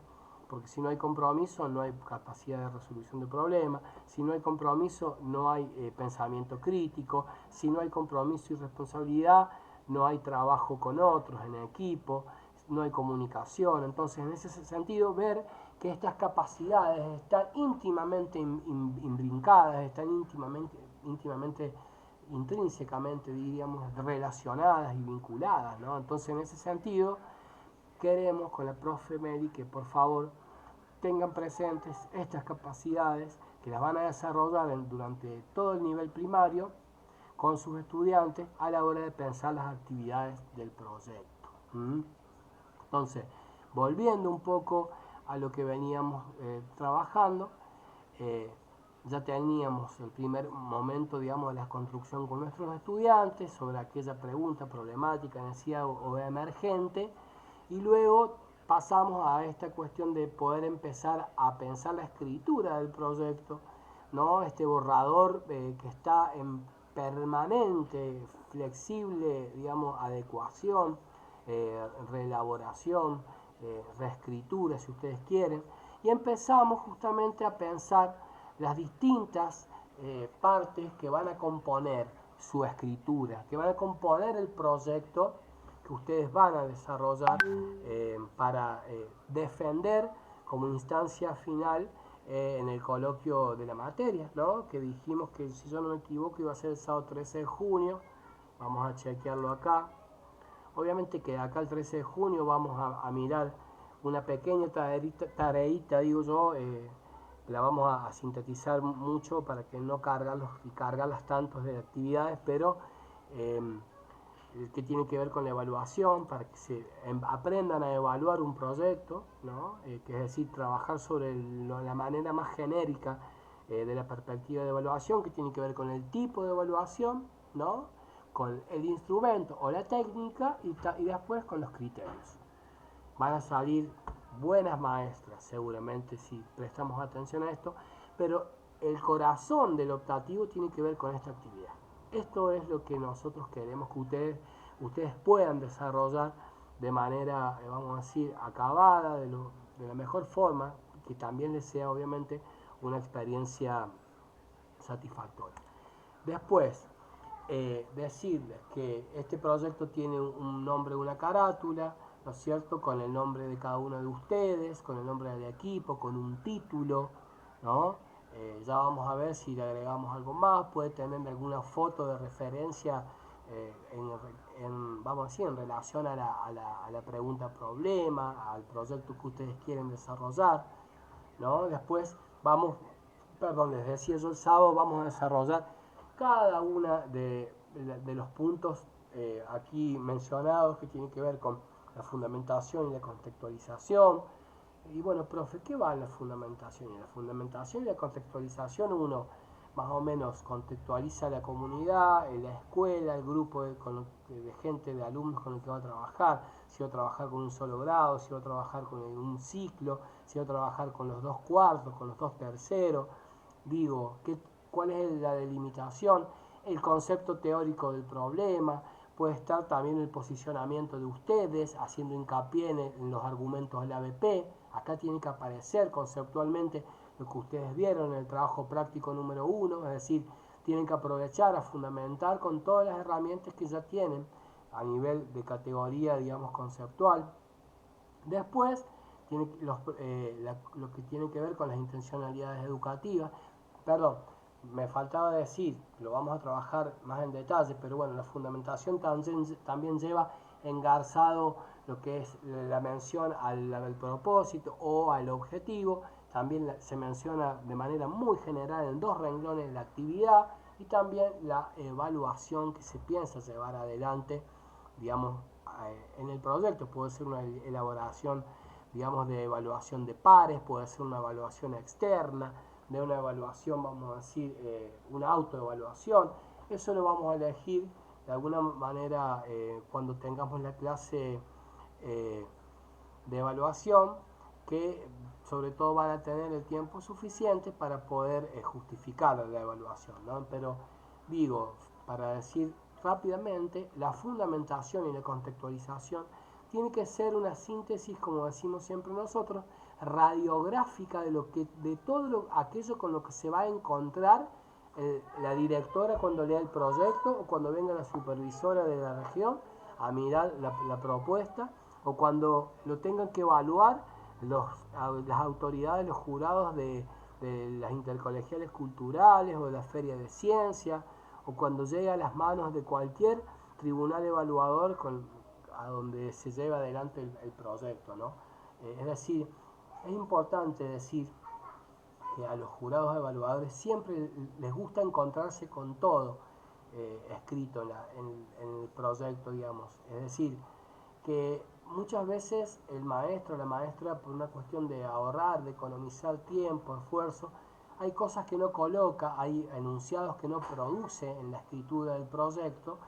porque si no hay compromiso no hay capacidad de resolución de problemas, si no hay compromiso no hay pensamiento crítico, si no hay compromiso y responsabilidad no hay trabajo con otros en equipo, no hay comunicación. Entonces, en ese sentido, ver que estas capacidades están íntimamente imbrincadas, están íntimamente, intrínsecamente, diríamos, relacionadas y vinculadas, ¿no? Entonces, en ese sentido, queremos con la profe Mary que por favor tengan presentes estas capacidades, que las van a desarrollar durante todo el nivel primario con sus estudiantes a la hora de pensar las actividades del proyecto. Entonces, volviendo un poco a lo que veníamos trabajando, eh, ya teníamos el primer momento, digamos, de la construcción con nuestros estudiantes sobre aquella pregunta, problemática, necesidad o emergente, y luego pasamos a esta cuestión de poder empezar a pensar la escritura del proyecto, ¿no? Este borrador que está en permanente, flexible, digamos, adecuación, reelaboración, reescritura, si ustedes quieren, y empezamos justamente a pensar las distintas partes que van a componer su escritura, que van a componer el proyecto que ustedes van a desarrollar para defender como instancia final en el coloquio de la materia, ¿no? Que dijimos que, si yo no me equivoco, iba a ser el sábado 13 de junio. Vamos a chequearlo acá. Obviamente que acá el 13 de junio vamos a mirar una pequeña tareita, digo yo, la vamos a sintetizar mucho para que no cargarlas tantos de actividades, pero eh, que tiene que ver con la evaluación, para que se aprendan a evaluar un proyecto, ¿no? Que es decir, trabajar sobre la manera más genérica de la perspectiva de evaluación, que tiene que ver con el tipo de evaluación, ¿no? Con el instrumento o la técnica y después con los criterios. Van a salir buenas maestras seguramente si prestamos atención a esto, pero el corazón del optativo tiene que ver con esta actividad. Esto es lo que nosotros queremos que ustedes puedan desarrollar de manera, vamos a decir, acabada, de la mejor forma, que también les sea obviamente una experiencia satisfactoria. Después, decirles que este proyecto tiene un nombre, una carátula, ¿no es cierto?, con el nombre de cada uno de ustedes, con el nombre del equipo, con un título, ¿no? Ya vamos a ver si le agregamos algo más, puede tener alguna foto de referencia vamos a decir, en relación a la pregunta problema, al proyecto que ustedes quieren desarrollar, ¿no? Después les decía yo el sábado, vamos a desarrollar cada una de los puntos aquí mencionados que tienen que ver con la fundamentación y la contextualización. Y bueno, profe, ¿qué va en la fundamentación? En la fundamentación y la contextualización uno más o menos contextualiza la comunidad, la escuela, el grupo de gente, de alumnos con el que va a trabajar, si va a trabajar con un solo grado, si va a trabajar con un ciclo, si va a trabajar con los 2/4, con los 2/3. Digo, ¿cuál es la delimitación? El concepto teórico del problema, puede estar también el posicionamiento de ustedes, haciendo hincapié en los argumentos del ABP. Acá tiene que aparecer conceptualmente lo que ustedes vieron en el trabajo práctico número 1, es decir, tienen que aprovechar a fundamentar con todas las herramientas que ya tienen a nivel de categoría, digamos, conceptual. Después, lo que tiene que ver con las intencionalidades educativas. Perdón, me faltaba decir, lo vamos a trabajar más en detalle, pero bueno, la fundamentación también lleva engarzado lo que es la mención al propósito o al objetivo. También se menciona de manera muy general en 2 renglones la actividad y también la evaluación que se piensa llevar adelante, digamos, en el proyecto. Puede ser una elaboración, digamos, de evaluación de pares, puede ser una evaluación externa, de una evaluación, vamos a decir, una autoevaluación. Eso lo vamos a elegir de alguna manera cuando tengamos la clase de evaluación, que sobre todo van a tener el tiempo suficiente para poder justificar la evaluación, ¿no? Pero digo, para decir rápidamente, la fundamentación y la contextualización tiene que ser una síntesis, como decimos siempre nosotros, radiográfica de todo aquello con lo que se va a encontrar la directora cuando lea el proyecto o cuando venga la supervisora de la región a mirar la propuesta o cuando lo tengan que evaluar las autoridades, los jurados de las intercolegiales culturales o de la feria de ciencia, o cuando llegue a las manos de cualquier tribunal evaluador a donde se lleva adelante el proyecto, ¿no? Es decir, es importante decir que a los jurados evaluadores siempre les gusta encontrarse con todo escrito en el proyecto, digamos. Es decir, que muchas veces el maestro o la maestra, por una cuestión de ahorrar, de economizar tiempo, esfuerzo, hay cosas que no coloca, hay enunciados que no produce en la escritura del proyecto,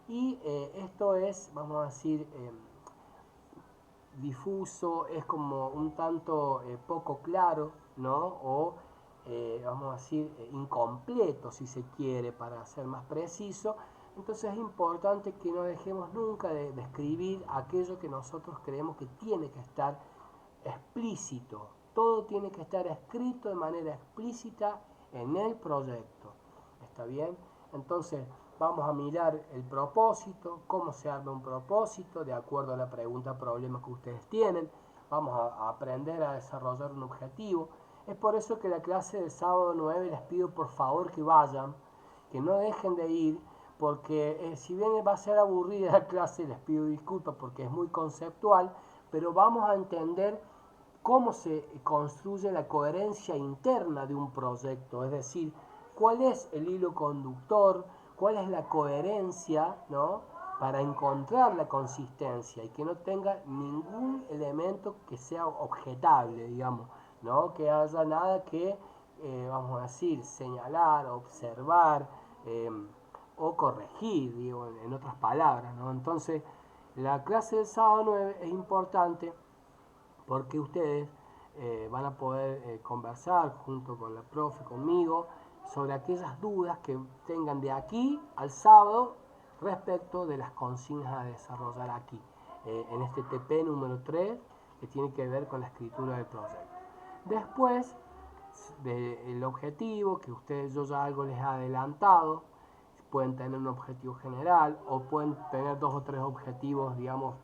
y esto es, vamos a decir, difuso, es como un tanto poco claro, ¿no? O vamos a decir incompleto, si se quiere, para ser más preciso. Entonces es importante que no dejemos nunca de escribir aquello que nosotros creemos que tiene que estar explícito. Todo tiene que estar escrito de manera explícita en el proyecto. ¿Está bien? Entonces vamos a mirar el propósito, cómo se arma un propósito de acuerdo a la pregunta problema que ustedes tienen. Vamos a aprender a desarrollar un objetivo. Es por eso que la clase del sábado 9 les pido por favor que vayan, que no dejen de ir, porque si bien va a ser aburrida la clase, les pido disculpas porque es muy conceptual, pero vamos a entender cómo se construye la coherencia interna de un proyecto, es decir, cuál es el hilo conductor, cuál es la coherencia, ¿no? Para encontrar la consistencia y que no tenga ningún elemento que sea objetable, digamos, ¿no? Que haya nada que, vamos a decir, señalar, observar eh, o corregir, digo, en otras palabras, ¿no? Entonces, la clase del sábado 9 es importante porque ustedes van a poder conversar junto con la profe, conmigo, sobre aquellas dudas que tengan de aquí al sábado respecto de las consignas a desarrollar aquí, en este TP número 3, que tiene que ver con la escritura del proyecto. Después del objetivo, que ustedes yo ya algo les he adelantado, pueden tener un objetivo general o pueden tener 2 o 3 objetivos, digamos,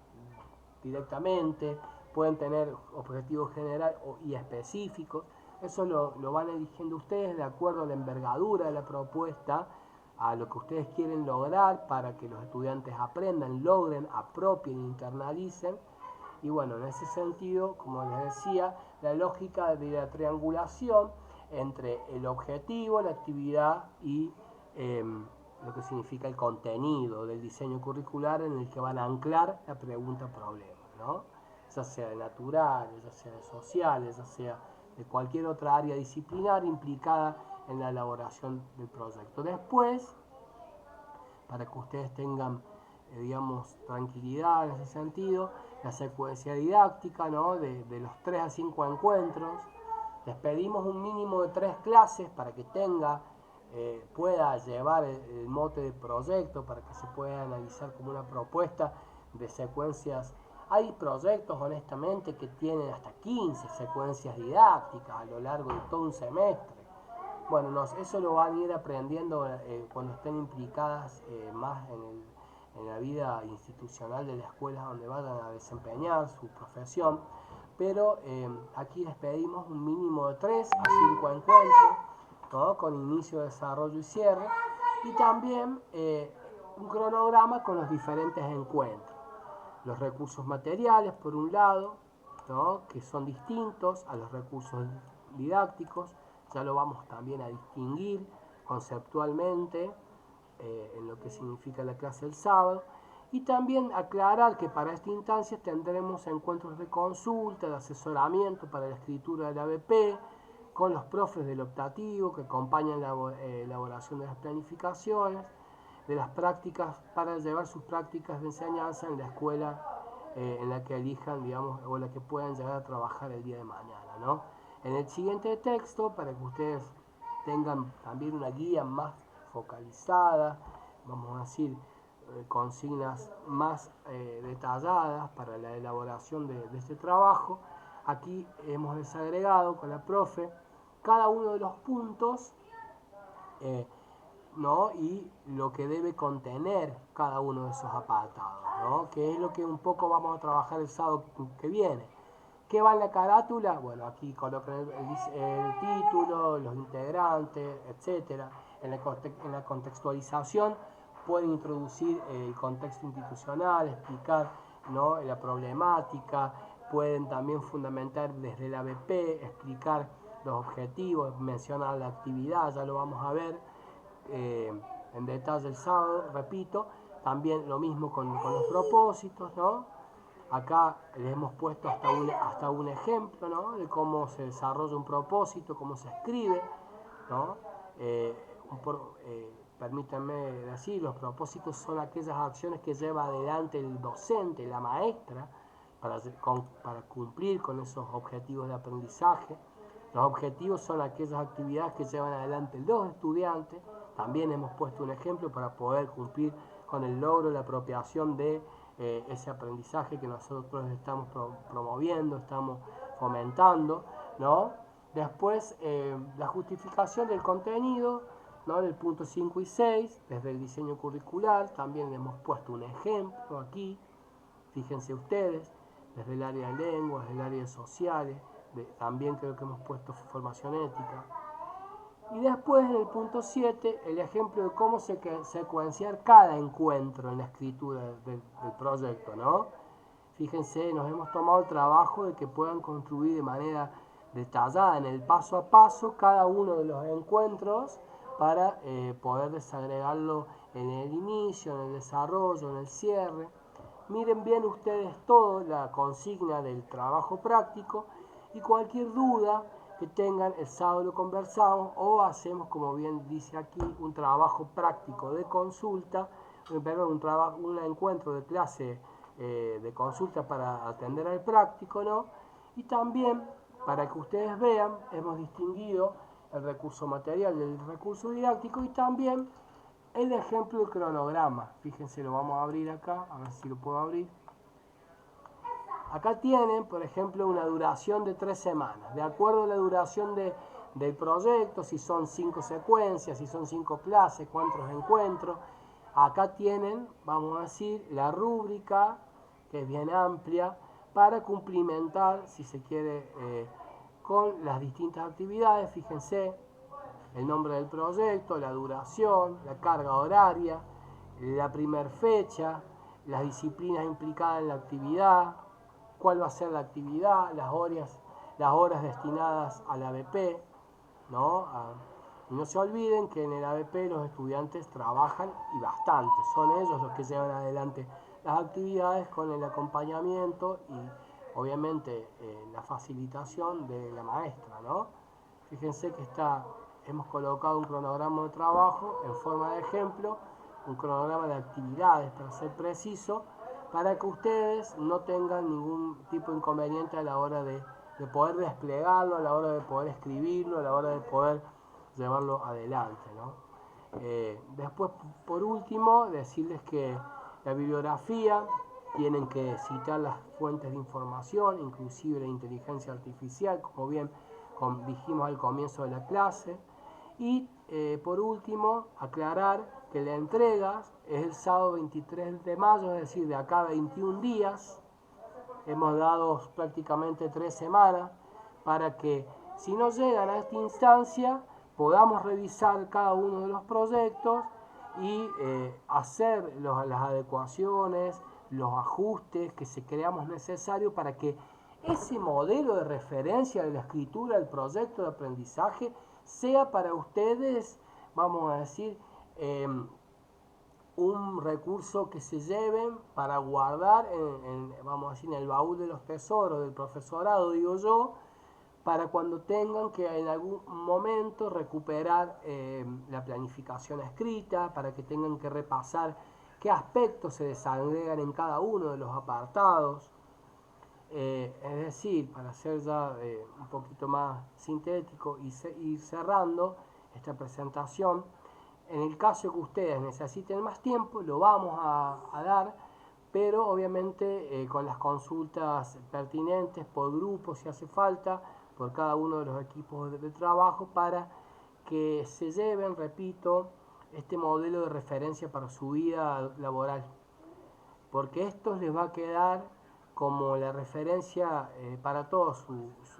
directamente, pueden tener objetivos generales y específicos. Eso lo van eligiendo ustedes de acuerdo a la envergadura de la propuesta, a lo que ustedes quieren lograr para que los estudiantes aprendan, logren, apropien, internalicen. Y bueno, en ese sentido, como les decía, la lógica de la triangulación entre el objetivo, la actividad y eh, lo que significa el contenido del diseño curricular en el que van a anclar la pregunta-problema, ¿no? Ya sea de naturales, ya sea de sociales, ya sea de cualquier otra área disciplinar implicada en la elaboración del proyecto. Después, para que ustedes tengan, digamos, tranquilidad en ese sentido, la secuencia didáctica, ¿no? De los 3 a 5 encuentros. Les pedimos un mínimo de 3 clases para que pueda llevar el mote de proyecto, para que se pueda analizar como una propuesta de secuencias. Hay proyectos, honestamente, que tienen hasta 15 secuencias didácticas a lo largo de todo un semestre. Bueno, eso lo van a ir aprendiendo cuando estén implicadas más en la vida institucional de la escuela donde vayan a desempeñar su profesión. Pero aquí les pedimos un mínimo de 3 a 5 encuentros, ¿no? Con inicio, desarrollo y cierre. Y también un cronograma con los diferentes encuentros. Los recursos materiales, por un lado, ¿no? Que son distintos a los recursos didácticos, ya lo vamos también a distinguir conceptualmente en lo que significa la clase del sábado, y también aclarar que para esta instancia tendremos encuentros de consulta, de asesoramiento para la escritura del ABP, con los profes del optativo que acompañan la elaboración de las planificaciones, de las prácticas, para llevar sus prácticas de enseñanza en la escuela en la que elijan, digamos, o la que puedan llegar a trabajar el día de mañana, ¿no? En el siguiente texto, para que ustedes tengan también una guía más focalizada, vamos a decir, consignas más detalladas para la elaboración de este trabajo, aquí hemos desagregado con la profe cada uno de los puntos, ¿no? Y lo que debe contener cada uno de esos apartados, ¿no? Que es lo que un poco vamos a trabajar el sábado que viene. ¿Qué va en la carátula? Bueno, aquí colocan el título, los integrantes, etcétera. En la contextualización pueden introducir el contexto institucional, explicar, ¿no? La problemática, pueden también fundamentar desde el ABP, explicar los objetivos, mencionar la actividad, ya lo vamos a ver en detalle el sábado, repito. También lo mismo con los propósitos, ¿no? Acá les hemos puesto hasta un ejemplo, ¿no? De cómo se desarrolla un propósito, cómo se escribe, ¿no? Eh, Permítanme decir, los propósitos son aquellas acciones que lleva adelante el docente, la maestra, para cumplir con esos objetivos de aprendizaje. Los objetivos son aquellas actividades que llevan adelante los estudiantes. También hemos puesto un ejemplo para poder cumplir con el logro, la apropiación de ese aprendizaje que nosotros estamos promoviendo, estamos fomentando, ¿no? Después, la justificación del contenido, ¿no? Del punto 5 y 6, desde el diseño curricular, también hemos puesto un ejemplo aquí, fíjense ustedes, desde el área de lenguas, desde el área de sociales, también creo que hemos puesto formación ética. Y después en el punto 7, el ejemplo de cómo secuenciar cada encuentro en la escritura del proyecto, ¿no? Fíjense, nos hemos tomado el trabajo de que puedan construir de manera detallada en el paso a paso cada uno de los encuentros para poder desagregarlo en el inicio, en el desarrollo, en el cierre. Miren bien ustedes todo, la consigna del trabajo práctico, y cualquier duda que tengan el sábado lo conversamos o hacemos, como bien dice aquí, un trabajo práctico de consulta, un encuentro de clase de consulta para atender al práctico, ¿no? Y también, para que ustedes vean, hemos distinguido el recurso material del recurso didáctico y también el ejemplo del cronograma. Fíjense, lo vamos a abrir acá, a ver si lo puedo abrir. Acá tienen, por ejemplo, una duración de 3 semanas. De acuerdo a la duración del proyecto, si son 5 secuencias, si son 5 clases, cuántos encuentros. Acá tienen, vamos a decir, la rúbrica, que es bien amplia, para cumplimentar, si se quiere, con las distintas actividades. Fíjense, el nombre del proyecto, la duración, la carga horaria, la primer fecha, las disciplinas implicadas en la actividad, cuál va a ser la actividad, las horas destinadas al ABP, ¿no? Y no se olviden que en el ABP los estudiantes trabajan y bastante, son ellos los que llevan adelante las actividades con el acompañamiento y obviamente la facilitación de la maestra, ¿no? Fíjense que hemos colocado un cronograma de trabajo en forma de ejemplo, un cronograma de actividades para ser preciso, para que ustedes no tengan ningún tipo de inconveniente a la hora de poder desplegarlo, a la hora de poder escribirlo, a la hora de poder llevarlo adelante, ¿no? Después, por último, decirles que la bibliografía tienen que citar las fuentes de información, inclusive la inteligencia artificial, como bien dijimos al comienzo de la clase. Y por último, aclarar que la entrega es el sábado 23 de mayo, es decir, de acá a 21 días. Hemos dado prácticamente 3 semanas para que, si no llegan a esta instancia, podamos revisar cada uno de los proyectos y hacer las adecuaciones, los ajustes que creamos necesarios para que ese modelo de referencia de la escritura del proyecto de aprendizaje sea para ustedes, vamos a decir, un recurso que se lleven para guardar vamos a decir, en el baúl de los tesoros del profesorado, digo yo, para cuando tengan que en algún momento recuperar la planificación escrita, para que tengan que repasar qué aspectos se desagregan en cada uno de los apartados. Es decir, para ser ya un poquito más sintético y ir cerrando esta presentación, en el caso que ustedes necesiten más tiempo, lo vamos a dar, pero obviamente con las consultas pertinentes por grupo si hace falta, por cada uno de los equipos de trabajo, para que se lleven, repito, este modelo de referencia para su vida laboral, porque esto les va a quedar como la referencia para todos.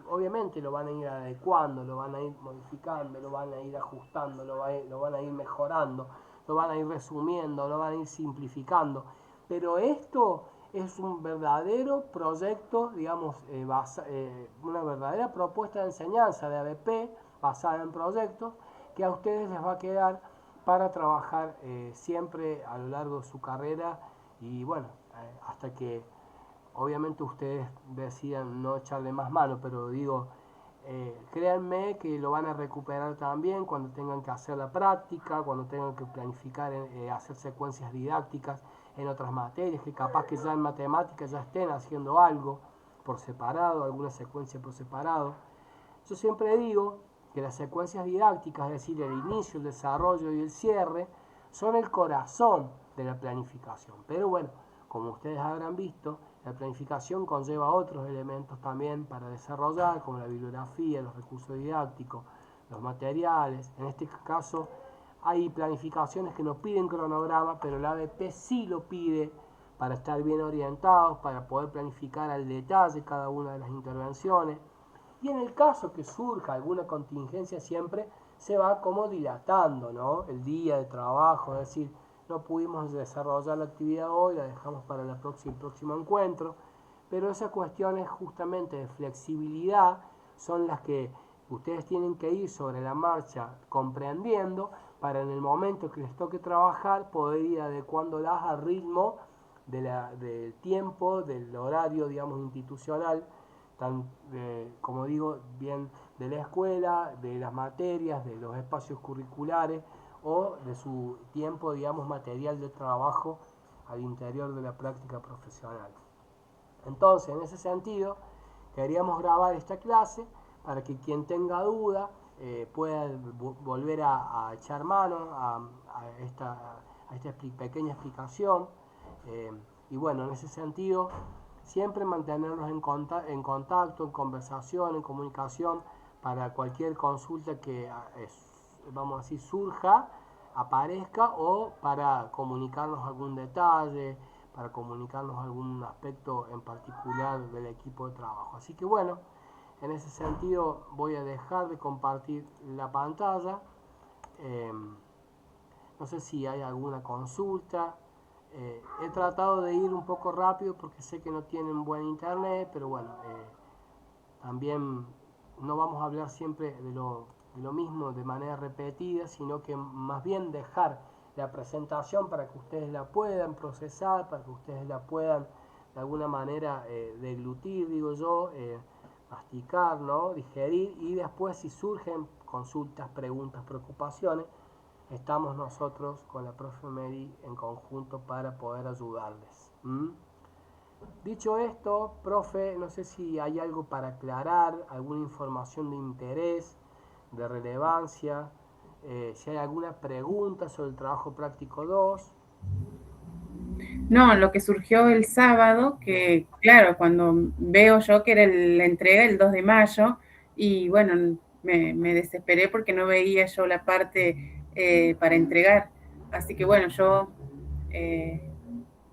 Obviamente lo van a ir adecuando, lo van a ir modificando, lo van a ir ajustando, lo van a ir mejorando, lo van a ir resumiendo, lo van a ir simplificando. Pero esto es un verdadero proyecto, digamos, una verdadera propuesta de enseñanza de ABP basada en proyectos que a ustedes les va a quedar para trabajar siempre a lo largo de su carrera y bueno, hasta que obviamente ustedes decidan no echarle más mano, pero digo, créanme que lo van a recuperar también cuando tengan que hacer la práctica, cuando tengan que planificar, hacer secuencias didácticas en otras materias, que capaz que ya en matemáticas ya estén haciendo algo por separado, alguna secuencia por separado. Yo siempre digo que las secuencias didácticas, es decir, el inicio, el desarrollo y el cierre, son el corazón de la planificación. Pero bueno, como ustedes habrán visto, la planificación conlleva otros elementos también para desarrollar, como la bibliografía, los recursos didácticos, los materiales. En este caso, hay planificaciones que no piden cronograma, pero la ABP sí lo pide para estar bien orientados, para poder planificar al detalle cada una de las intervenciones. Y en el caso que surja alguna contingencia, siempre se va como dilatando, ¿no? El día de trabajo, es decir, no pudimos desarrollar la actividad hoy, la dejamos para el próximo encuentro, pero esas cuestiones justamente de flexibilidad son las que ustedes tienen que ir sobre la marcha comprendiendo para en el momento que les toque trabajar poder ir adecuándolas al ritmo del tiempo, del horario, digamos, institucional, tan, como digo, bien de la escuela, de las materias, de los espacios curriculares o de su tiempo, digamos, material de trabajo al interior de la práctica profesional. Entonces, en ese sentido, queríamos grabar esta clase para que quien tenga duda pueda volver a echar mano a esta pequeña explicación. Y bueno, en ese sentido, siempre mantenernos en contacto, en conversación, en comunicación, para cualquier consulta que, vamos a decir, surja, aparezca, o para comunicarnos algún detalle, para comunicarnos algún aspecto en particular del equipo de trabajo. Así que bueno, en ese sentido voy a dejar de compartir la pantalla. Eh, no sé si hay alguna consulta. He tratado de ir un poco rápido porque sé que no tienen buen internet, pero bueno, también no vamos a hablar siempre de lo mismo de manera repetida, sino que más bien dejar la presentación para que ustedes la puedan procesar, para que ustedes la puedan de alguna manera deglutir, digo yo, masticar, ¿no? Digerir, y después si surgen consultas, preguntas, preocupaciones, estamos nosotros con la profe Mary en conjunto para poder ayudarles. Dicho esto, profe, no sé si hay algo para aclarar, alguna información de interés, de relevancia, si hay alguna pregunta sobre el trabajo práctico 2. No, lo que surgió el sábado, que claro, cuando veo yo que era la entrega el 2 de mayo, y bueno, me desesperé porque no veía yo la parte para entregar. Así que bueno, yo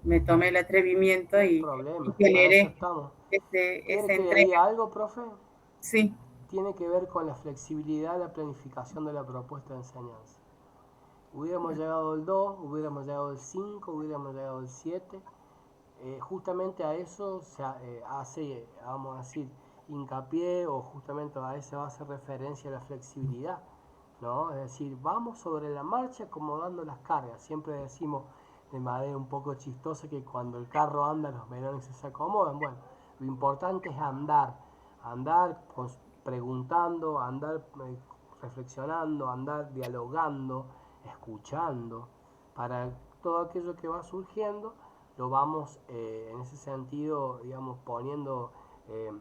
me tomé el atrevimiento No hay y problema, para eso generé estamos. ¿Quiere esa que le diga entrega. algo, profe? Sí, Tiene que ver con la flexibilidad de la planificación de la propuesta de enseñanza. Hubiéramos llegado al 2, hubiéramos llegado al 5, hubiéramos llegado al 7. Justamente a eso se hace, vamos a decir, hincapié, o justamente a eso hace referencia la flexibilidad, ¿no? Es decir, vamos sobre la marcha acomodando las cargas. Siempre decimos de manera un poco chistosa que cuando el carro anda los melones se acomodan. Bueno, lo importante es andar preguntando, andar reflexionando, andar dialogando, escuchando, para todo aquello que va surgiendo lo vamos en ese sentido, digamos, poniendo eh,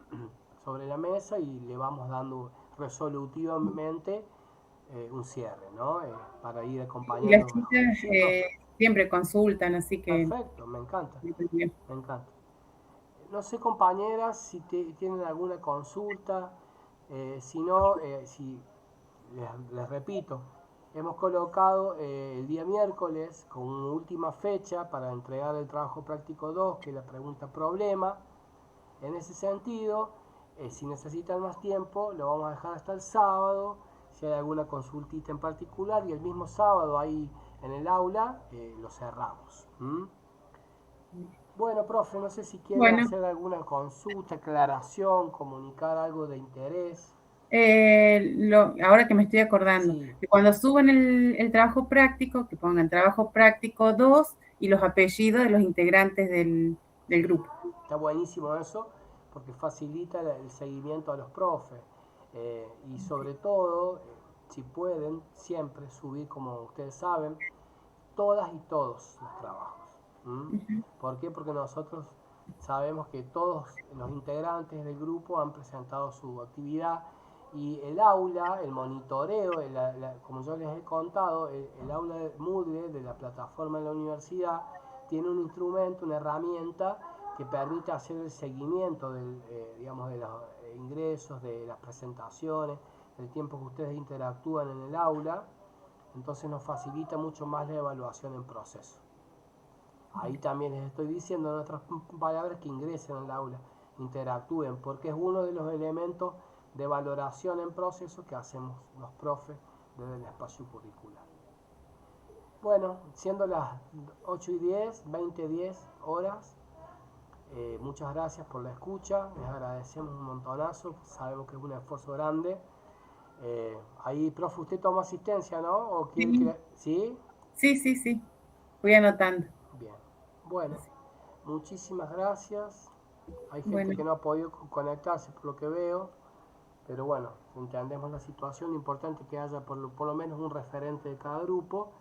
sobre la mesa, y le vamos dando resolutivamente un cierre, ¿no? Para ir y las acompañando mejor. chicas Sí, profe. siempre consultan, así que... Perfecto, me encanta, me encanta. No sé, compañeras, si tienen alguna consulta. Si no, si les repito, hemos colocado el día miércoles como última fecha para entregar el trabajo práctico 2, que es la pregunta problema. En ese sentido, si necesitan más tiempo, lo vamos a dejar hasta el sábado, si hay alguna consultita en particular, y el mismo sábado ahí en el aula lo cerramos. Bueno, profe, no sé si quiere Bueno, hacer alguna consulta, aclaración, comunicar algo de interés. ahora que me estoy acordando, Sí, que cuando suban el trabajo práctico, que pongan trabajo práctico 2 y los apellidos de los integrantes del grupo. está buenísimo eso, porque facilita el seguimiento a los profes. Y sobre todo, si pueden, siempre subir, como ustedes saben, todas y todos los trabajos. ¿Por qué? Porque nosotros sabemos que todos los integrantes del grupo han presentado su actividad, y el aula, el monitoreo, como yo les he contado, el aula de Moodle de la plataforma de la universidad tiene un instrumento, una herramienta que permite hacer el seguimiento digamos, de los ingresos, de las presentaciones, del tiempo que ustedes interactúan en el aula. Entonces nos facilita mucho más la evaluación en proceso. Ahí también les estoy diciendo en otras palabras que ingresen al aula, interactúen, porque es uno de los elementos de valoración en proceso que hacemos los profes desde el espacio curricular. Bueno, siendo las 8:10, 20:10 horas, muchas gracias por la escucha, les agradecemos un montonazo, sabemos que es un esfuerzo grande. Ahí, profe, usted toma asistencia, ¿no? ¿O quiere Sí. que... ¿Sí? Sí. Voy anotando. Bien. Bueno, muchísimas gracias. Hay gente Bueno, que no ha podido conectarse por lo que veo, pero bueno, entendemos la situación. Importante que haya por lo menos un referente de cada grupo.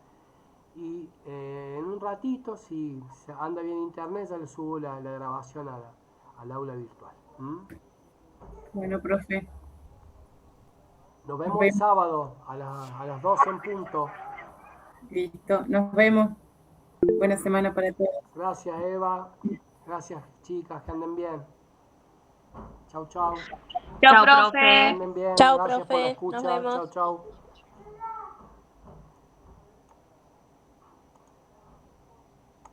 Y en un ratito, si se anda bien internet, ya le subo la grabación al aula virtual. ¿Mm? bueno, profe. Nos Nos vemos el vemos. sábado a las 12 en punto. Listo. Nos vemos. Buena semana para todos. Gracias, Eva. Gracias, chicas, que anden bien. Chau, chau. Chao, Chao, profe. Que profe. anden bien. Chao, Gracias por la profe. Nos escucha. vemos. Chau, chau.